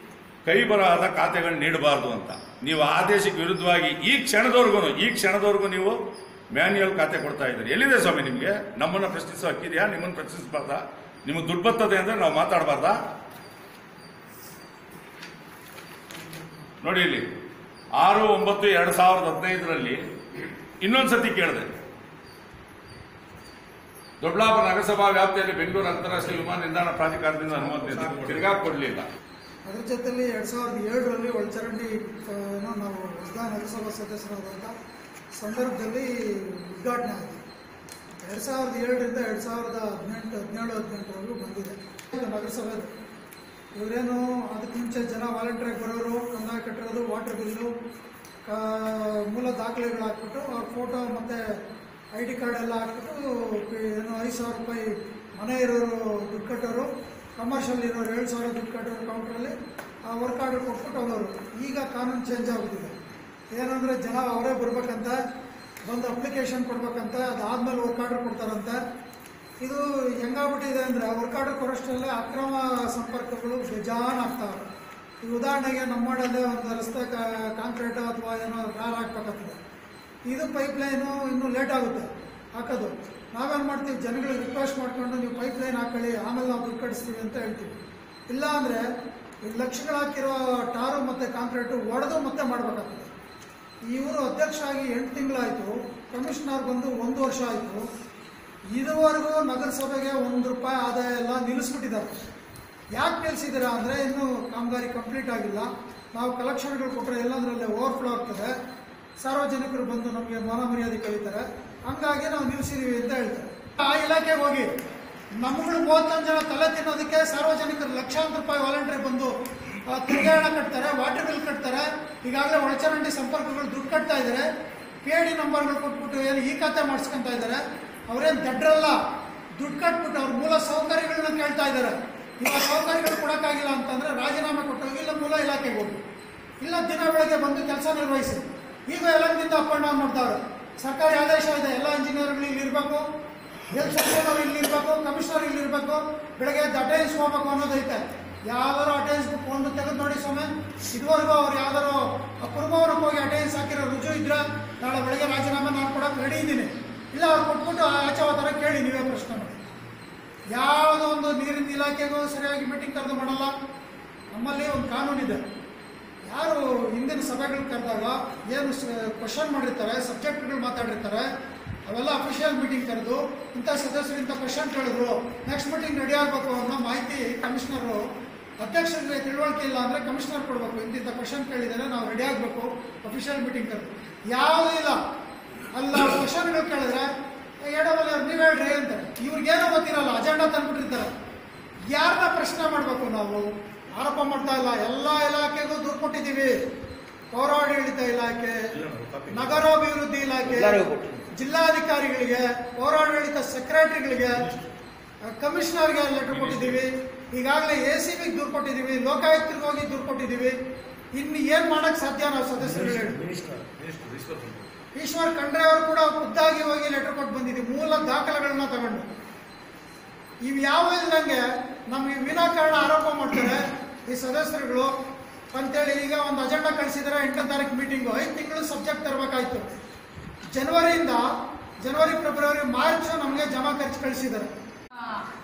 ಕೈ ಬರಹದ ಖಾತೆಗಳನ್ನ ನೀಡಬಾರದು ಅಂತ. ನೀವು ಆದೇಶಕ್ಕೆ ವಿರುದ್ಧವಾಗಿ ಈ ಕ್ಷಣದವರೆಗೂ ನೀವು ಮ್ಯಾನ್ಯುಯಲ್ ಖಾತೆ ಕೊಡ್ತಾ ಇದ್ದೀರಿ. ಎಲ್ಲಿದೆ ಸ್ವಾಮಿ ನಿಮಗೆ? ನಮ್ಮನ್ನ ಪ್ರಶ್ನಿಸೋ ಹಕ್ಕಿದೆಯಾ? ನಿಮ್ಮನ್ನು ಪ್ರಶ್ನಿಸಬಾರ್ದಾ? ನಿಮಗೆ ದುಡ್ಡು ಬರ್ತದೆ ಅಂದ್ರೆ ನಾವು ಮಾತಾಡಬಾರ್ದಾ? ನೋಡಿ, ಇಲ್ಲಿ 6/9/2015 ಇನ್ನೊಂದ್ಸತಿ ಕೇಳಿದೆ. ದೊಡ್ಡಬಳ್ಳಾಪುರ ನಗರಸಭಾ ವ್ಯಾಪ್ತಿಯಲ್ಲಿ ಬೆಂಗಳೂರು ಅಂತಾರಾಷ್ಟ್ರೀಯ ವಿಮಾನ ನಿಲ್ದಾಣ ಪ್ರಾಧಿಕಾರದಿಂದ ಅನುಮತಿ ತಿರ್ಗಾ ಕೊಡಲಿಲ್ಲ. ಅದರ ಜೊತೆಯಲ್ಲಿ 2007ರಲ್ಲಿ ಒಳಚರಂಡಿ ನಾವು ಹೊಸದ ನಗರಸಭಾ ಸದಸ್ಯರಾದಂಥ ಸಂದರ್ಭದಲ್ಲಿ ಉದ್ಘಾಟನೆ ಆಗಿದೆ. 2007ರಿಂದ 2018-17-18ವರೆಗೂ ಬಂದಿದೆ ನಗರಸಭೆ. ಇವರೇನು ಅದಕ್ಕೆ ಮುಂಚೆ ಜನ ವಾಲಂಟಿಯರ್ ಬರೋರು, ಕಂದಾಯ ಕಟ್ಟಿರೋದು, ವಾಟರ್ ಬಿಲ್ಲು, ಮೂಲ ದಾಖಲೆಗಳು ಹಾಕ್ಬಿಟ್ಟು ಅವ್ರ ಫೋಟೋ ಮತ್ತು ID ಕಾರ್ಡ್ ಎಲ್ಲ ಹಾಕ್ಬಿಟ್ಟು ಏನು 5,000 ರೂಪಾಯಿ ಮನೆ ಇರೋರು ದುಡ್ಡು ಕಟ್ಟೋರು, ಕಮರ್ಷಿಯಲ್ ಇರೋರು 7,000 ದುಡ್ಡು ಕಟ್ಟೋರು ಕೌಂಟ್ರಲ್ಲಿ ಆ ವರ್ಕ್ ಆರ್ಡರ್ ಕೊಟ್ಬಿಟ್ಟು ಹೋಗೋರು. ಈಗ ಕಾನೂನು ಚೇಂಜ್ ಆಗೋದಿದೆ. ಏನಂದರೆ ಜನ ಅವರೇ ಬರ್ಬೇಕಂತ, ಬಂದು ಅಪ್ಲಿಕೇಶನ್ ಕೊಡ್ಬೇಕಂತ, ಅದಾದಮೇಲೆ ವರ್ಕ್ ಆರ್ಡರ್ ಕೊಡ್ತಾರಂತೆ. ಇದು ಹೆಂಗಾಗ್ಬಿಟ್ಟಿದೆ ಅಂದರೆ ವರ್ಕ್ ಆರ್ಡರ್ ಕೊಡೋಷ್ಟರಲ್ಲೇ ಅಕ್ರಮ ಸಂಪರ್ಕಗಳು ಬೇಜಾನ್ ಆಗ್ತಾವೆ. ಈಗ ಉದಾಹರಣೆಗೆ ನಮ್ಮ ಮಾಡೋದೇ ಒಂದು ರಸ್ತೆ ಕಾಂಕ್ರೀಟ್ ಅಥವಾ ಏನೋ ಕಾರ್ ಹಾಕ್ಬೇಕಾಗ್ತದೆ. ಇದು ಪೈಪ್ಲೈನು ಇನ್ನೂ ಲೇಟ್ ಆಗುತ್ತೆ ಹಾಕೋದು. ನಾವೇನು ಮಾಡ್ತೀವಿ, ಜನಗಳಿಗೆ ರಿಕ್ವೆಸ್ಟ್ ಮಾಡ್ಕೊಂಡು ನೀವು ಪೈಪ್ಲೈನ್ ಹಾಕೊಳ್ಳಿ, ಆಮೇಲೆ ನಾವು ದುಡ್ಡು ಕಟ್ಟಿಸ್ತೀವಿ ಅಂತ ಹೇಳ್ತೀವಿ. ಇಲ್ಲ ಅಂದರೆ ಈಗ ಲಕ್ಷಗಳು ಹಾಕಿರೋ ಟಾರು ಮತ್ತು ಕಾಂಕ್ರೀಟು ಒಡೆದು ಮತ್ತೆ ಮಾಡಬೇಕಾಗ್ತದೆ. ಇವರು ಅಧ್ಯಕ್ಷ ಆಗಿ 8 ತಿಂಗಳಾಯಿತು, ಕಮಿಷನರ್ ಬಂದು 1 ವರ್ಷ ಆಯಿತು. ಇದುವರೆಗೂ ನಗರಸಭೆಗೆ ₹1 ಆದಾಯ ಎಲ್ಲ ನಿಲ್ಲಿಸ್ಬಿಟ್ಟಿದ್ದಾರೆ. ಯಾಕೆ ನಿಲ್ಲಿಸಿದ್ದೀರಾ ಅಂದರೆ ಇನ್ನೂ ಕಾಮಗಾರಿ ಕಂಪ್ಲೀಟ್ ಆಗಿಲ್ಲ. ನಾವು ಕಲೆಕ್ಷನ್ಗಳು ಕೊಟ್ಟರೆ ಎಲ್ಲಂದ್ರಲ್ಲೇ ಓವರ್ಫ್ಲೋ ಆಗ್ತದೆ, ಸಾರ್ವಜನಿಕರು ಬಂದು ನಮಗೆ ಮಾನ ಮರ್ಯಾದೆ ಕಳೀತಾರೆ, ಹಂಗಾಗಿ ನಾವು ನಿಲ್ಲಿಸಿದೀವಿ ಅಂತ ಹೇಳ್ತಾರೆ. ಆ ಇಲಾಖೆಗೆ ಹೋಗಿ ನಮ್ಮಗಳು 31 ಜನ ತಲೆ ತಿನ್ನೋದಕ್ಕೆ ಸಾರ್ವಜನಿಕರು ಲಕ್ಷಾಂತರ ರೂಪಾಯಿ ವಾಲಂಟಿಯರ್ ಬಂದು ತೆರಿಗೆ ಹಣ ಕಟ್ತಾರೆ, ವಾಟರ್ ಬಿಲ್ ಕಟ್ತಾರೆ. ಈಗಾಗಲೇ ಒಳಚರಂಡಿ ಸಂಪರ್ಕಗಳು ದುಡ್ಡು ಕಟ್ತಾ ಇದ್ದಾರೆ. PID ನಂಬರ್ಗಳು ಕೊಟ್ಬಿಟ್ಟು ಏನು ಈ ಖಾತೆ ಮಾಡಿಸ್ಕೊತಾ ಇದ್ದಾರೆ. ಅವರೇನು ದಡ್ರಲ್ಲ, ದುಡ್ಡು ಕಟ್ಬಿಟ್ಟು ಅವ್ರ ಮೂಲ ಸೌಕರ್ಯಗಳನ್ನ ಕೇಳ್ತಾ ಇದ್ದಾರೆ. ಇವಾಗ ಸೌಕರ್ಯಗಳು ಕೊಡೋಕ್ಕಾಗಿಲ್ಲ ಅಂತಂದರೆ ರಾಜೀನಾಮೆ ಕೊಟ್ಟೋಗಿ ಇಲ್ಲ ಮೂಲ ಇಲಾಖೆಗೆ ಹೋಗಿ, ಇಲ್ಲ ದಿನ ಬೆಳಗ್ಗೆ ಬಂದು ಕೆಲಸ ನಿರ್ವಹಿಸಿ. ಈಗ ಎಲ್ಲರಿಂದ ಅಪ್ ಆ್ಯಂಡ್ ಡೌನ್ ಮಾಡ್ತಾವ್ರೆ. ಸರ್ಕಾರಿ ಆದೇಶ ಇದೆ, ಎಲ್ಲ ಇಂಜಿನಿಯರ್ಗಳು ಇಲ್ಲಿ ಇರಬೇಕು, ಹೆಲ್ತ್ ಸೆಕ್ರೆಟರಿ ಇಲ್ಲಿ ಇರಬೇಕು, ಕಮಿಷನರ್ ಇಲ್ಲಿ ಇರಬೇಕು, ಬೆಳಗ್ಗೆ ಅಟೆಂಡೆನ್ಸ್ ಹೋಗ್ಬೇಕು ಅನ್ನೋದೈತೆ. ಯಾವ್ದಾರು ಅಟೆಂಡೆನ್ಸ್ ಬುಕ್ ಒಂದು ತೆಗೆದು ನೋಡಿ ಸ್ವಾಮಿ. ಇದುವರೆಗೂ ಅವ್ರು ಯಾವ್ದಾರು ಕುಟುಂಬವ್ರಿಗೆ ಹೋಗಿ ಅಟೆಂಡೆನ್ಸ್ ಹಾಕಿರೋ ರುಜು ಇದ್ರೆ ನಾಳೆ ಬೆಳಗ್ಗೆ ರಾಜೀನಾಮೆ ನಾನು ಕೊಡೋಕೆ ರೆಡಿ ಇದ್ದೀನಿ. ಇಲ್ಲ ಅವ್ರು ಕೊಟ್ಬಿಟ್ಟು ಆಚೆ ಹೋಗ್ತಾರೆ, ಕೇಳಿ ನೀವೇ ಪ್ರಶ್ನೆ ಮಾಡಿ. ಯಾವುದೋ ಒಂದು ನೀರಿನ ಇಲಾಖೆಗೂ ಸರಿಯಾಗಿ ಮೀಟಿಂಗ್ ಕರೆದು ಮಾಡಲ್ಲ. ನಮ್ಮಲ್ಲಿ ಒಂದು ಕಾನೂನಿದೆ, ಯಾರು ಹಿಂದಿನ ಸಭೆಗಳು ಕರೆದಾಗ ಏನು ಕ್ವಶನ್ ಮಾಡಿರ್ತಾರೆ, ಸಬ್ಜೆಕ್ಟ್ಗಳು ಮಾತಾಡಿರ್ತಾರೆ, ಅವೆಲ್ಲ ಅಫಿಷಿಯಲ್ ಮೀಟಿಂಗ್ ಕರೆದು ಇಂಥ ಸದಸ್ಯರು ಇಂಥ ಕ್ವಶನ್ ಕೇಳಿದ್ರು, ನೆಕ್ಸ್ಟ್ ಮೀಟಿಂಗ್ ರೆಡಿ ಆಗಬೇಕು ಅನ್ನೋ ಮಾಹಿತಿ ಕಮಿಷನರು ಅಧ್ಯಕ್ಷರಿಗೆ ತಿಳುವಳಿಕೆ ಇಲ್ಲ ಅಂದರೆ ಕಮಿಷನರ್ ಕೊಡಬೇಕು. ಇಂತಿಂಥ ಕ್ವಶನ್ ಕೇಳಿದರೆ ನಾವು ರೆಡಿ ಆಗಬೇಕು, ಅಫಿಷಿಯಲ್ ಮೀಟಿಂಗ್ ಕರೆದು. ಯಾವುದೂ ಇಲ್ಲ, ಅಲ್ಲ ಕ್ವಶನ್ಗಳು ಕೇಳಿದ್ರೆ ಎಡವಲ್ಲಿ ಅವ್ರು ನೀವು ಹೇಳ್ರಿ ಅಂತಾರೆ. ಇವ್ರಿಗೇನೋ ಗೊತ್ತಿರಲ್ಲ, ಅಜೆಂಡಾ ತಂದ್ಬಿಟ್ಟಿರ್ತಾರೆ. ಯಾರನ್ನ ಪ್ರಶ್ನೆ ಮಾಡಬೇಕು ನಾವು? ಆರೋಪ ಮಾಡ್ತಾ ಇಲ್ಲ. ಎಲ್ಲ ಇಲಾಖೆಗೂ ದೂರು ಕೊಟ್ಟಿದ್ದೀವಿ. ಪೌರಾಡಳಿತ ಇಲಾಖೆ, ನಗರಾಭಿವೃದ್ಧಿ ಇಲಾಖೆ, ಜಿಲ್ಲಾಧಿಕಾರಿಗಳಿಗೆ, ಪೌರಾಡಳಿತ ಸೆಕ್ರೆಟರಿಗಳಿಗೆ, ಕಮಿಷನರ್ಗೆ ಲೆಟರ್ ಕೊಟ್ಟಿದ್ದೀವಿ. ಈಗಾಗಲೇ ACBಗೆ ದೂರು ಕೊಟ್ಟಿದ್ದೀವಿ, ಲೋಕಾಯುಕ್ತರಿಗೆ ಹೋಗಿ ದೂರು ಕೊಟ್ಟಿದ್ದೀವಿ. ಇನ್ನು ಏನು ಮಾಡಕ್ ಸಾಧ್ಯ ನಾವು ಸದಸ್ಯರು ಹೇಳಿ? ಈಶ್ವರ್ ಖಂಡ್ರೆ ಅವರು ಕೂಡ ಖುದ್ದಾಗಿ ಹೋಗಿ ಲೆಟರ್ ಕೊಟ್ಟು ಬಂದಿದ್ದೀವಿ, ಮೂಲ ದಾಖಲೆಗಳನ್ನ ತಗೊಂಡು. ಇವು ಯಾವ ಇಲ್ದಂಗೆ ನಮ್ಗೆ ವಿನಾಕಾರಣ ಆರೋಪ ಮಾಡ್ತಾರೆ ಈ ಸದಸ್ಯರುಗಳು ಅಂತೇಳಿ. ಈಗ ಒಂದು ಅಜೆಂಡಾ ಕಳಿಸಿದ್ರೆ 8ನೇ ತಾರೀಕು ಮೀಟಿಂಗು, 5 ತಿಂಗಳು ಸಬ್ಜೆಕ್ಟ್ ತರಬೇಕಾಯ್ತು. ಜನವರಿ ಫೆಬ್ರವರಿ ಮಾರ್ಚ್ ನಮಗೆ ಜಮಾ ಖರ್ಚು ಕಳಿಸಿದ್ದಾರೆ.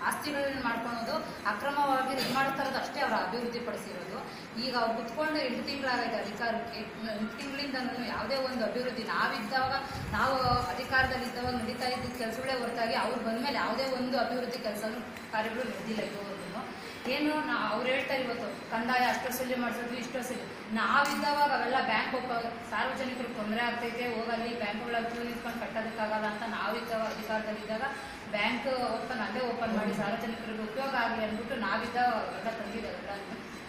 ಆಸ್ತಿಗಳನ್ನ ಮಾಡ್ಕೊಳೋದು, ಅಕ್ರಮವಾಗಿ ಇದು ಮಾಡ್ತಾರದು ಅಷ್ಟೇ ಅವರ ಅಭಿವೃದ್ಧಿ ಪಡಿಸಿರೋದು. ಈಗ ಅವ್ರು ಕುತ್ಕೊಂಡು 8 ತಿಂಗಳಾಗಿದೆ ಅಧಿಕಾರಕ್ಕೆ. 8 ತಿಂಗಳಿಂದ ಯಾವುದೇ ಒಂದು ಅಭಿವೃದ್ಧಿ ನಾವು ಅಧಿಕಾರದಲ್ಲಿದ್ದವಾಗ ನಡೀತಾ ಇದ್ದ ಕೆಲಸಗಳೇ ಹೊರತಾಗಿ ಅವ್ರು ಬಂದ್ಮೇಲೆ ಯಾವುದೇ ಒಂದು ಅಭಿವೃದ್ಧಿ ಕಾರ್ಯಗಳು ನಡೆದಿಲ್ಲ ಇದುವರೆಗೂ. ಏನು ಅವ್ರು ಹೇಳ್ತಾರೆ ಇವತ್ತು ಕಂದಾಯ ಅಷ್ಟು ಸಲ ಮಾಡಿಸೋದು, ಇಷ್ಟು ಸಲ. ನಾವಿದ್ದವಾಗ ಅವೆಲ್ಲ ಬ್ಯಾಂಕ್ ಸಾರ್ವಜನಿಕರಿಗೆ ತೊಂದರೆ ಆಗ್ತೈತೆ, ಹೋಗಲ್ಲಿ ಬ್ಯಾಂಕ್ಗಳಲ್ಲಿ ಕ್ಯೂ ನಿಂತ್ಕೊಂಡು ಕಟ್ಟೋದಕ್ಕಾಗಲ್ಲ ಅಂತ ನಾವಿದ್ದಾಗ ಅಧಿಕಾರದಲ್ಲಿದ್ದಾಗ ಬ್ಯಾಂಕ್ ಅಲ್ಲೇ ಓಪನ್ ಮಾಡಿ ಸಾರ್ವಜನಿಕರಿಗೆ ಉಪಯೋಗ ಆಗಲಿ ಅಂದ್ಬಿಟ್ಟು ನಾವಿದ್ದಾಗ ಎಲ್ಲ ತಂದಿದ್ದಾವೆಲ್ಲ.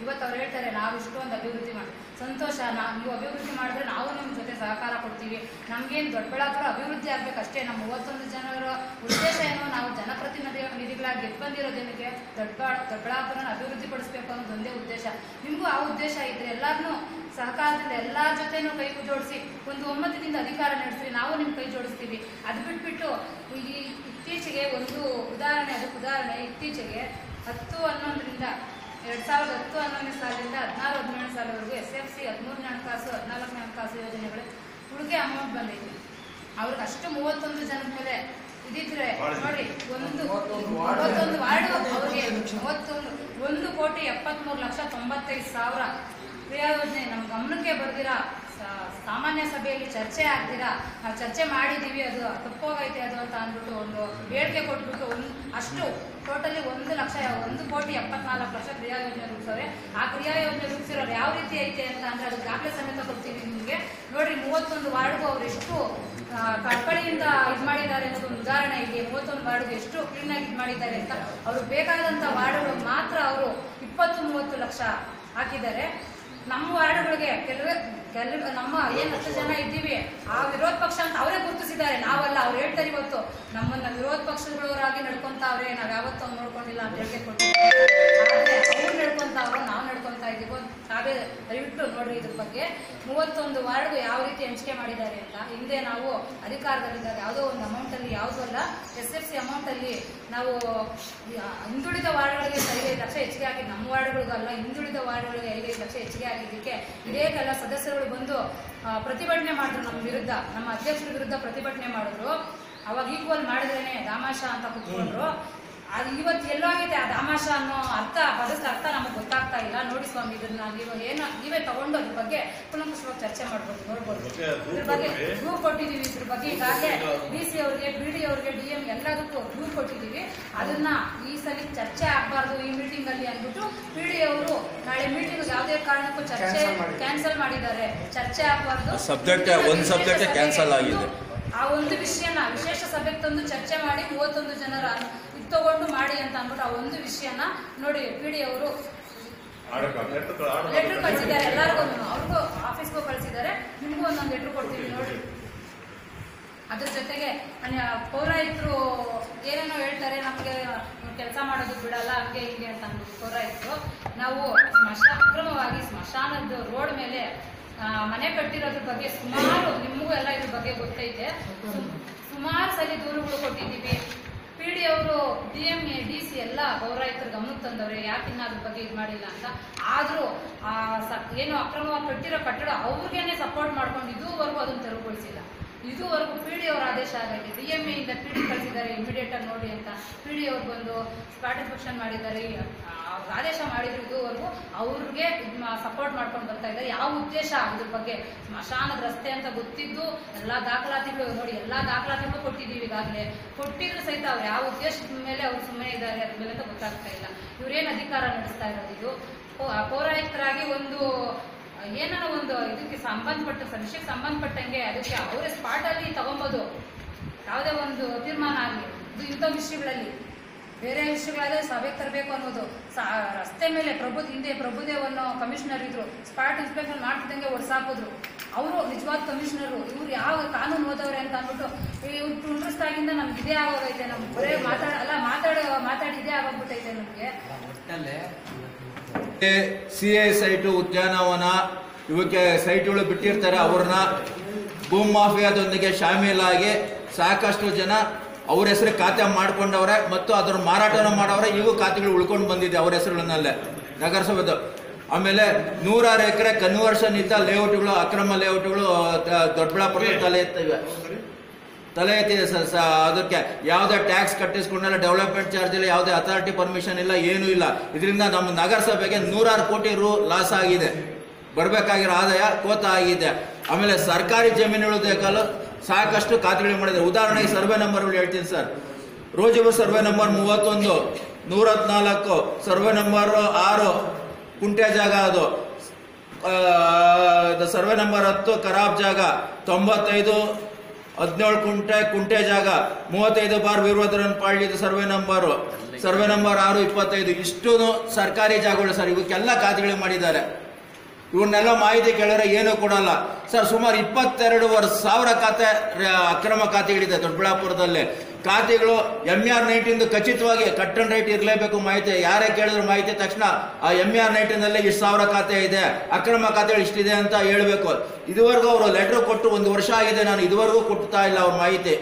ಇವತ್ತು ಅವ್ರು ಹೇಳ್ತಾರೆ ನಾವು ಇಷ್ಟೊಂದು ಅಭಿವೃದ್ಧಿ ಮಾಡಿ ಸಂತೋಷ, ನೀವು ಅಭಿವೃದ್ಧಿ ಮಾಡಿದ್ರೆ ನಾವು ನಿಮ್ಮ ಜೊತೆ ಸಹಕಾರ ಕೊಡ್ತೀವಿ. ನಮಗೇನು ದೊಡ್ಡಬಳ್ಳಾಪುರ ಅಭಿವೃದ್ಧಿ ಆಗಬೇಕಷ್ಟೇ. ನಮ್ಮ 31 ಜನರ ಉದ್ದೇಶ ಏನೋ, ನಾವು ಜನಪ್ರತಿನಿಧಿಗಳಾಗಿ ಗೆದ್ದು ಬಂದಿರೋದೇನಕ್ಕೆ ದೊಡ್ಡಬಳ್ಳಾಪುರನ ಅಭಿವೃದ್ಧಿ ಪಡಿಸ್ಬೇಕು ಅನ್ನೋದೊಂದೇ ಉದ್ದೇಶ. ನಿಮಗೂ ಆ ಉದ್ದೇಶ ಇದ್ರೆ ಎಲ್ಲರನ್ನೂ ಸಹಕಾರದಿಂದ ಎಲ್ಲರ ಜೊತೆನೂ ಕೈ ಜೋಡಿಸಿ ಒಂದು ಒಮ್ಮತದಿಂದ ಅಧಿಕಾರ ನಡೆಸಿ ನಾವು ನಿಮ್ಮ ಕೈ ಜೋಡಿಸ್ತೀವಿ. ಅದು ಬಿಟ್ಬಿಟ್ಟು ಇತ್ತೀಚೆಗೆ ಒಂದು ಉದಾಹರಣೆ ಇತ್ತೀಚೆಗೆ 10-11ರಿಂದ 2010-11ನೇ ಸಾಲಿನಿಂದ 16-17 ಸಾಲವರೆಗೂ SFC 13ನೇ ಹಣಕಾಸು 14ನೇ ಹಣಕಾಸು ಯೋಜನೆಗಳು ಉಳಿಕೆ ಅಮೌಂಟ್ ಬಂದೈತಿ. ಅವ್ರಿಗೆ ಅಷ್ಟು 31 ಜನದ ಮೇಲೆ ಇದಿದ್ರೆ ನೋಡಿ, 31 ವಾರ್ಡ್ ಅವ್ರಿಗೆ 1,73,95,00,000 ಕ್ರಿಯಾ ಯೋಜನೆ ನಮ್ಮ ಗಮನಕ್ಕೆ ಬರ್ದಿರಾ, ಸಾಮಾನ್ಯ ಸಭೆಯಲ್ಲಿ ಚರ್ಚೆ ಆಗ್ದಿರಾ ನಾವು ಚರ್ಚೆ ಮಾಡಿದ್ದೀವಿ, ಅದು ತಪ್ಪೋಗೈತೆ ಅದು ಅಂತ ಅಂದ್ಬಿಟ್ಟು ಒಂದು ಬೇಡಿಕೆ ಕೊಟ್ಬಿಟ್ಟು ಅಷ್ಟು ಟೋಟಲಿ 1,74,00,000 ಕ್ರಿಯಾ ಯೋಜನೆ ರೂಪಿಸವ್ರೆ. ಆ ಕ್ರಿಯಾ ಯೋಜನೆ ರೂಪಿಸಿರೋರು ಯಾವ ರೀತಿ ಐತೆ ಅಂತ ಅಂದ್ರೆ ಅದು ದಾಖಲೆ ಸಮೇತ ಕೊಡ್ತೀವಿ ನಿಮಗೆ. ನೋಡ್ರಿ 31 ವಾರ್ಡ್ಗೂ ಅವ್ರು ಎಷ್ಟು ಕಳಕಳಿಯಿಂದ ಇದು ಮಾಡಿದ್ದಾರೆ ಅನ್ನೋದು ಒಂದು ಉದಾಹರಣೆ ಇಲ್ಲಿ. 31 ವಾರ್ಡ್ಗೆ ಎಷ್ಟು ಕ್ಲೀನಾಗಿ ಇದು ಮಾಡಿದ್ದಾರೆ ಅಂತ. ಅವ್ರಿಗೆ ಬೇಕಾದಂಥ ವಾರ್ಡ್ಗಳು ಮಾತ್ರ ಅವರು 20-30 ಲಕ್ಷ ಹಾಕಿದ್ದಾರೆ. ನಮ್ಮ ವಾರ್ಡ್ಗಳಿಗೆ ಕೆಲವು ನಮ್ಮ ಏನು 10 ಜನ ಇದ್ದೀವಿ ಆ ವಿರೋಧ ಪಕ್ಷ ಅಂತ ಅವರೇ ಗುರುತಿಸಿದ್ದಾರೆ, ನಾವಲ್ಲ. ಅವ್ರು ಹೇಳ್ತಾರೆ ಇವತ್ತು ನಮ್ಮನ್ನ ವಿರೋಧ ಪಕ್ಷಗಳವರಾಗಿ ನಡ್ಕೊಂತಾವ್ರೆ, ನಾವ್ ಯಾವತ್ತೂ ನೋಡ್ಕೊಂಡಿಲ್ಲ ಅಂತ ಹೇಳಿಕೆ ಕೊಟ್ಟಿದ್ದೀವಿ. ಆದ್ರೆ ಅವ್ರು ನಡ್ಕೊಂತಾವ್ರು, ನಾವು ನಡ್ಕೊಂತಾ ಇದೀವೋ ತಾವೇ ದಯವಿಟ್ಟು ನೋಡ್ರಿ ಇದ್ರ ಬಗ್ಗೆ. 31 ವಾರ್ಡ್ಗೂ ಯಾವ ರೀತಿ ಹಂಚಿಕೆ ಮಾಡಿದ್ದಾರೆ ಅಂತ. ಹಿಂದೆ ನಾವು ಅಧಿಕಾರದಲ್ಲಿದ್ದಾಗ ಯಾವುದೋ ಒಂದು ಅಮೌಂಟ್ ಅಲ್ಲಿ, ಯಾವುದೂ ಅಲ್ಲ SFC ಅಮೌಂಟ್ ಅಲ್ಲಿ ನಾವು ಹಿಂದುಳಿದ ವಾರ್ಡ್ಗಳಿಗೆ 5 ಲಕ್ಷ ಹೆಚ್ಚಿಗೆ ಹಾಕಿದ್ದು. ನಮ್ಮ ವಾರ್ಡ್ಗಳಿಗಲ್ಲ, ಹಿಂದುಳಿದ ವಾರ್ಡ್ಗಳಿಗೆ 5 ಲಕ್ಷ ಹೆಚ್ಚಿಗೆ ಆಗಿದ್ದಕ್ಕೆ ಇದೇ ಕೆಲ ಸದಸ್ಯರುಗಳು ಬಂದು ಪ್ರತಿಭಟನೆ ಮಾಡಿದ್ರು ನಮ್ಮ ವಿರುದ್ಧ, ನಮ್ಮ ಅಧ್ಯಕ್ಷರ ವಿರುದ್ಧ ಪ್ರತಿಭಟನೆ ಮಾಡಿದ್ರು. ಅವಾಗ ಈಕ್ವಲ್ ಮಾಡಿದ್ರೇನೆ ದಾಮಾಷ ಅಂತ ಕುತ್ಕೊಂಡ್ರು. ಅದು ಇವತ್ತು ಎಲ್ಲೋಗಿದೆ ಆ ದಾಮಾಷ ಅನ್ನೋ ಪದದ ಅರ್ಥ ನಮಗೆ ಗೊತ್ತಾಗ್ತಾ ಇಲ್ಲ. ನೋಡಿ ಸ್ವಾಮಿ, ಇದನ್ನ ನೀವೇ ತಗೊಂಡು ಅದ್ರ ಬಗ್ಗೆ ಕುಲಂಕುಷವಾಗಿ ಚರ್ಚೆ ಮಾಡ್ಬೋದು, ನೋಡ್ಬೋದು. ಇದ್ರ ಬಗ್ಗೆ ದೂರು ಕೊಟ್ಟಿದ್ದೀವಿ. ಇದ್ರ ಬಗ್ಗೆ ಈಗಾಗಲೇ DC ಅವ್ರಿಗೆ, BD ಅವ್ರಿಗೆ, DM ಎಲ್ಲದಕ್ಕೂ ದೂರು ಕೊಟ್ಟಿದ್ದೀವಿ. ಅದನ್ನ ಈ ಸಲ ಚರ್ಚೆ ಆಗ್ಬಾರ್ದು ಈ ಮೀಟಿಂಗ್ ಅಲ್ಲಿ ಅಂದ್ಬಿಟ್ಟು PD ಅವರು ನಾಳೆ ಮೀಟಿಂಗ್ ಯಾವುದೇ ಕಾರಣಕ್ಕೂ ಚರ್ಚೆ ಕ್ಯಾನ್ಸಲ್ ಮಾಡಿದ್ದಾರೆ. ಚರ್ಚೆ ಆಗ್ಬಾರ್ದು, ಒಂದು ಸಬ್ಜೆಕ್ಟ್ ಕ್ಯಾನ್ಸಲ್ ಆಗಿದೆ. ಆ ಒಂದು ವಿಷಯನ ವಿಶೇಷ ಸಭೆಗೆ ತಂದು ಚರ್ಚೆ ಮಾಡಿ 31 ಜನರ ತಗೊಂಡು ಮಾಡಿ ಅಂತ ಅಂದ್ಬಿಟ್ಟು ಆ ಒಂದು ವಿಷಯನ ನೋಡಿ PD ಅವರು ಲೆಟರ್ ಕಳಿಸಿದ್ದಾರೆ. ಎಲ್ಲರಿಗೂ ಅವ್ರಿಗೂ ಆಫೀಸ್ಗೂ ಕಳಿಸಿದ್ದಾರೆ. ನಿಮಗೂ ಒಂದೊಂದು ಲೆಟರ್ ಕೊಡ್ತೀವಿ ನೋಡಿ. ಅದ್ರ ಜೊತೆಗೆ ಪೌರಾಯುಕ್ತರು ಏನೇನೋ ಹೇಳ್ತಾರೆ, ನಮಗೆ ಕೆಲಸ ಮಾಡೋದು ಬಿಡಲ್ಲ ಹಂಗೆ ಹಿಂಗೆ ಅಂತ ಅಂದ್ಬಿಟ್ಟು ಪೌರಾಯುಕ್ತರು. ನಾವು ಅಕ್ರಮವಾಗಿ ಸ್ಮಶಾನದ ರೋಡ್ ಮೇಲೆ ಮನೆ ಕಟ್ಟಿರೋದ್ರ ಬಗ್ಗೆ ಸುಮಾರು, ನಿಮಗೂ ಎಲ್ಲ ಇದ್ರ ಬಗ್ಗೆ ಗೊತ್ತೈತೆ, ಸುಮಾರು ಸಲ ದೂರುಗಳು ಕೊಟ್ಟಿದ್ದೀವಿ. PD ಅವರು, DM, DC ಎಲ್ಲ ಪೌರಾಯುಕ್ತರು ಗಮನಕ್ಕೆ ತಂದವ್ರೆ, ಯಾಕಿನ್ನ ಅದ್ರ ಬಗ್ಗೆ ಇದು ಮಾಡಿಲ್ಲ ಅಂತ. ಆದ್ರೂ ಏನು ಅಕ್ರಮವಾಗಿ ಕಟ್ಟಿರೋ ಕಟ್ಟಡ ಅವ್ರಿಗೇನೆ ಸಪೋರ್ಟ್ ಮಾಡ್ಕೊಂಡು ಇದುವರೆಗೂ ಅದನ್ನ ತೆರವುಗೊಳಿಸಿಲ್ಲ. ಇದುವರೆಗೂ ಪಿ ಡಿ ಅವ್ರ ಆದೇಶ ಆಗೈತೆ, DMA ಇಂದ PD ಕಳಿಸಿದ್ದಾರೆ ಇಮಿಡಿಯೇಟ್ ಆಗಿ ನೋಡಿ ಅಂತ. PD ಅವ್ರು ಬಂದು ಸ್ಪಾಟ್ ಇನ್ಸ್ಪೆಕ್ಷನ್ ಮಾಡಿದ್ದಾರೆ, ಆದೇಶ ಮಾಡಿದ್ರು. ಇದುವರೆಗೂ ಅವ್ರಿಗೆ ಸಪೋರ್ಟ್ ಮಾಡ್ಕೊಂಡು ಬರ್ತಾ ಇದ್ದಾರೆ. ಯಾವ ಉದ್ದೇಶ ಇದ್ರ ಬಗ್ಗೆ? ಸ್ಮಶಾನದ ರಸ್ತೆ ಅಂತ ಗೊತ್ತಿದ್ದು ಎಲ್ಲ ದಾಖಲಾತಿಗಳು ನೋಡಿ, ಎಲ್ಲ ದಾಖಲಾತಿಗಳು ಕೊಟ್ಟಿದ್ದೀವಿ ಈಗಾಗಲೇ. ಕೊಟ್ಟಿದ್ರು ಸಹಿತ ಅವ್ರು ಯಾವ ಉದ್ದೇಶದ ಮೇಲೆ ಅವ್ರು ಸುಮ್ಮನೆ ಇದ್ದಾರೆ ಅದ್ರ ಮೇಲೆ ಅಂತ ಗೊತ್ತಾಗ್ತಾ ಇಲ್ಲ. ಇವ್ರೇನು ಅಧಿಕಾರ ನಡೆಸ್ತಾ ಇರೋದು? ಇದು ಪೌರಾಯುಕ್ತರಾಗಿ ಒಂದು ಏನಾರ ಒಂದು ಇದಕ್ಕೆ ಸಂಬಂಧಪಟ್ಟ ವಿಷಯಕ್ಕೆ ಸಂಬಂಧಪಟ್ಟಂಗೆ ಅದಕ್ಕೆ ಅವರೇ ಸ್ಪಾಟ್ ಅಲ್ಲಿ ತಗೊಬೋದು, ಯಾವುದೇ ಒಂದು ತೀರ್ಮಾನ ಆಗಲಿ. ಇದು ಇಂಥ ವಿಷಯಗಳಲ್ಲಿ ಬೇರೆ ವಿಷಯಗಳಾದ್ರೆ ಸಭೆಗೆ ತರಬೇಕು ಅನ್ನೋದು. ರಸ್ತೆ ಮೇಲೆ ಹಿಂದೆ ಪ್ರಭುದೇವ್ ಅನ್ನೋ ಕಮಿಷನರ್ ಇದ್ರು, ಸ್ಪಾಟ್ ಇನ್ಸ್ಪೆಕ್ಷನ್ ಮಾಡ್ತಿದ್ದಂಗೆ ಹೊಡ್ಸಾಕಿದ್ರು. ಅವರು ನಿಜವಾದ ಕಮಿಷನರು. ಇವ್ರು ಯಾವ ಕಾನೂನು ಓದವ್ರೆ ಅಂತ ಅಂದ್ಬಿಟ್ಟು ಇವ್ರು ಟುಂಡ್ರಸ್ತಾಗಿಂದ ನಮ್ಗೆ ಇದೇ ಆಗೋಗೈತೆ. ನಮ್ಗೆ ಬರೇ ಮಾತಾಡಿ ಇದೇ ಆಗೋಗ್ಬಿಟ್ಟೈತೆ ನಮ್ಗೆ. CI ಸೈಟು, ಉದ್ಯಾನವನ ಇವಕ್ಕೆ ಸೈಟ್ಗಳು ಬಿಟ್ಟಿರ್ತಾರೆ. ಅವ್ರನ್ನ ಭೂಮಿ ಮಾಫಿಯಾದೊಂದಿಗೆ ಶಾಮೀಲಾಗಿ ಸಾಕಷ್ಟು ಜನ ಅವ್ರ ಹೆಸರು ಖಾತೆ ಮಾಡ್ಕೊಂಡವ್ರೆ ಮತ್ತು ಅದರ ಮಾರಾಟನ ಮಾಡವ್ರೆ. ಈಗೂ ಖಾತೆಗಳು ಉಳ್ಕೊಂಡು ಬಂದಿದೆ ಅವ್ರ ಹೆಸರುಗಳನ್ನಲ್ಲೇ ನಗರಸಭೆದು. ಆಮೇಲೆ 100 ಎಕರೆ ಕನ್ವರ್ಷನ್ ಇದ್ದ ಲೇಔಟ್ಗಳು, ಅಕ್ರಮ ಲೇಔಟ್ಗಳು ದೊಡ್ಡಬಳ್ಳಾಪುರ ತಲೆ ಎತ್ತಿದೆ ಸರ್. ಅದಕ್ಕೆ ಯಾವುದೇ ಟ್ಯಾಕ್ಸ್ ಕಟ್ಟಿಸ್ಕೊಂಡಲ್ಲ, ಡೆವಲಪ್ಮೆಂಟ್ ಚಾರ್ಜ್ ಇಲ್ಲ, ಯಾವುದೇ ಅಥಾರಿಟಿ ಪರ್ಮಿಷನ್ ಇಲ್ಲ, ಏನೂ ಇಲ್ಲ. ಇದರಿಂದ ನಮ್ಮ ನಗರಸಭೆಗೆ 100 ಕೋಟಿ ರು ಲಾಸ್ ಆಗಿದೆ. ಬರಬೇಕಾಗಿರೋ ಆದಾಯ ಕೋತ ಆಗಿದೆ. ಆಮೇಲೆ ಸರ್ಕಾರಿ ಜಮೀನುಗಳು ದೇಕಲು ಸಾಕಷ್ಟು ಖಾತೆಗಳು ಮಾಡಿದ್ದಾರೆ. ಉದಾಹರಣೆಗೆ ಸರ್ವೆ ನಂಬರ್ಗಳು ಹೇಳ್ತೀನಿ ಸರ್. ರೋಜಿಬರ್ ಸರ್ವೆ ನಂಬರ್ 31, 114, ಸರ್ವೆ ನಂಬರ್ 6 ಕುಂಟೆ ಜಾಗ, ಅದು ಸರ್ವೆ ನಂಬರ್ 10 ಖರಾಬ್ ಜಾಗ, 95 17 ಕುಂಟೆ ಜಾಗ, 35 ಬಾರ್ ವೀರಭದ್ರನ್ ಪಾಳ್ಯದ ಸರ್ವೆ ನಂಬರ್ 6 25. ಇಷ್ಟು ಸರ್ಕಾರಿ ಜಾಗಗಳು ಸರ್. ಇವಕ್ಕೆಲ್ಲ ಖಾತೆಗಳು ಮಾಡಿದ್ದಾರೆ. ಇವನ್ನೆಲ್ಲ ಮಾಹಿತಿ ಕೇಳಿದ್ರೆ ಏನೂ ಕೊಡಲ್ಲ ಸರ್. ಸುಮಾರು 22,000 ಖಾತೆ ಅಕ್ರಮ ಖಾತೆಗಳಿದೆ ದೊಡ್ಡಬಳ್ಳಾಪುರದಲ್ಲಿ. ಖಾತೆಗಳು MR 19 ಖಚಿತವಾಗಿ ಕಟ್ ಅಂಡ್ ರೈಟ್ ಇರಲೇಬೇಕು ಮಾಹಿತಿ. ಯಾರೇ ಕೇಳಿದ್ರು ಮಾಹಿತಿ ತಕ್ಷಣ ಆ MR 19 ಇಷ್ಟು 1000 ಖಾತೆ ಇದೆ, ಅಕ್ರಮ ಖಾತೆಗಳು ಇಷ್ಟಿದೆ ಅಂತ ಹೇಳ್ಬೇಕು. ಇದುವರೆಗೂ ಅವರು ಲೆಟರ್ ಕೊಟ್ಟು 1 ವರ್ಷ ಆಗಿದೆ, ನಾನು ಇದುವರೆಗೂ ಕೊಡ್ತಾ ಇಲ್ಲ ಅವ್ರ ಮಾಹಿತಿ.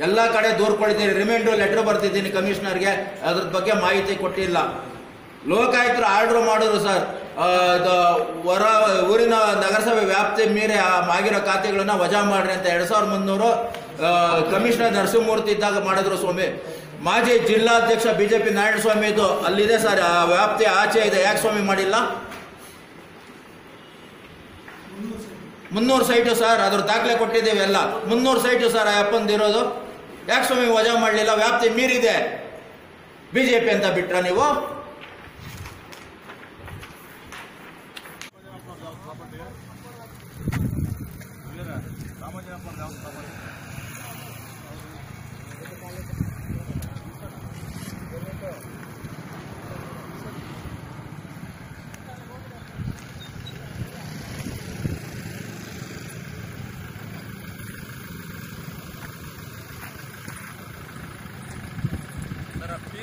ಎಲ್ಲ ಕಡೆ ದೂರ್ಕೊಳ್ತೀನಿ, ರಿಮೈಂಡರ್ ಲೆಟರ್ ಬರ್ತಿದ್ದೀನಿ ಕಮಿಷನರ್ಗೆ, ಅದ್ರ ಬಗ್ಗೆ ಮಾಹಿತಿ ಕೊಟ್ಟಿಲ್ಲ. ಲೋಕಾಯುಕ್ತರು ಆರ್ಡರ್ ಮಾಡಿದ್ರು ಸರ್, ಹೊರ ಊರಿನ ನಗರಸಭೆ ವ್ಯಾಪ್ತಿ ಮೀರಿ ಆಗಿರೋ ಖಾತೆಗಳನ್ನ ವಜಾ ಮಾಡ್ರಿ ಅಂತ. 2300 ಕಮಿಷನರ್ ನರಸಿಂಹಮೂರ್ತಿ ಇದ್ದಾಗ ಮಾಡಿದ್ರು ಸ್ವಾಮಿ. ಮಾಜಿ ಜಿಲ್ಲಾಧ್ಯಕ್ಷ BJP ನಾರಾಯಣ ಸ್ವಾಮಿ ಇದು ಅಲ್ಲಿದೆ ಸರ್, ಆ ವ್ಯಾಪ್ತಿ ಆಚೆ ಇದೆ. ಯಾಕೆ ಸ್ವಾಮಿ ಮಾಡಿಲ್ಲ? 300 ಸೈಟು ಸರ್, ಅದ್ರ ದಾಖಲೆ ಕೊಟ್ಟಿದ್ದೇವೆ ಎಲ್ಲ. 300 ಸೈಟು ಸರ್ ಆ ಅಪ್ಪಂದಿರೋದು. ಯಾಕೆ ಸ್ವಾಮಿ ವಜಾ ಮಾಡಲಿಲ್ಲ? ವ್ಯಾಪ್ತಿ ಮೀರಿದೆ. BJP ಅಂತ ಬಿಟ್ರ ನೀವು?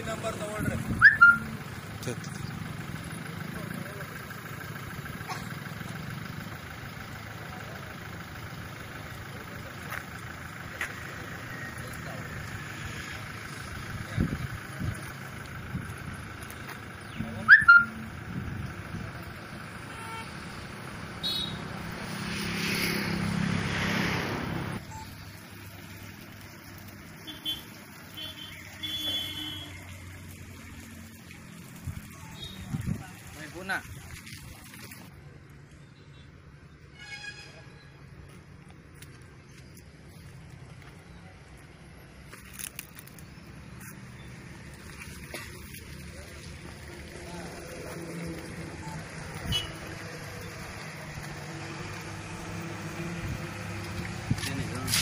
ನಂಬರ್ ತಗೊಳ್ರಿ.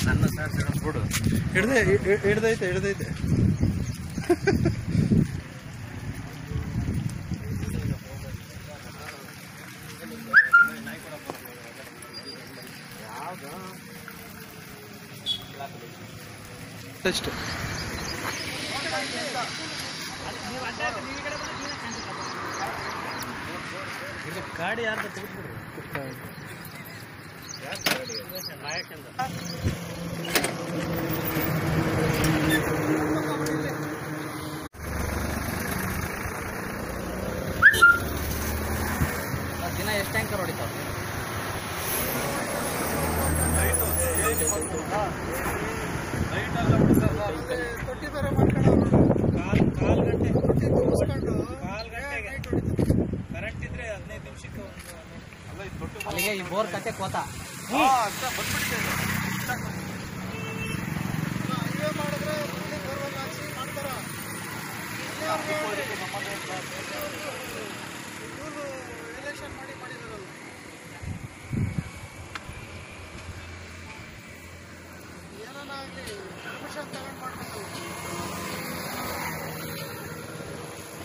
ನನ್ನ ಸರ್ ಬಿಡು, ಹಿಡ್ದೈತೆ ಟೆಸ್ಟ್ ಗಾಡಿ ಯಾರ್ದು ತೆಗೆದ್ಬಿಡ್ರಿ. ದಿನ ಎಷ್ಟು ಟ್ಯಾಂಕರ್ ಹೊಡಿತಾವೆ? ತೊಟ್ಟಿ ಬೇರೆ ಮಾಡ್ಕೊಂಡು ಕಾಲ್ ಗಂಟೆ ತೊಟ್ಟಿ ತುಂಬಿಸ್ಕೊಂಡು ಕರೆಂಟ್ ಇದ್ರೆ 15 ನಿಮಿಷಕ್ಕೆ ಒಂದು ಅಲ್ಲಿಗೆ ಈ ಬೋರ್ ಕಟ್ಟೆ ಕೋತ ಹೈವೇ ಮಾಡಿದ್ರೆ ಬೋರ್ವೆಲ್ ಹಾಕ್ಸಿ ಮಾಡ್ತಾರ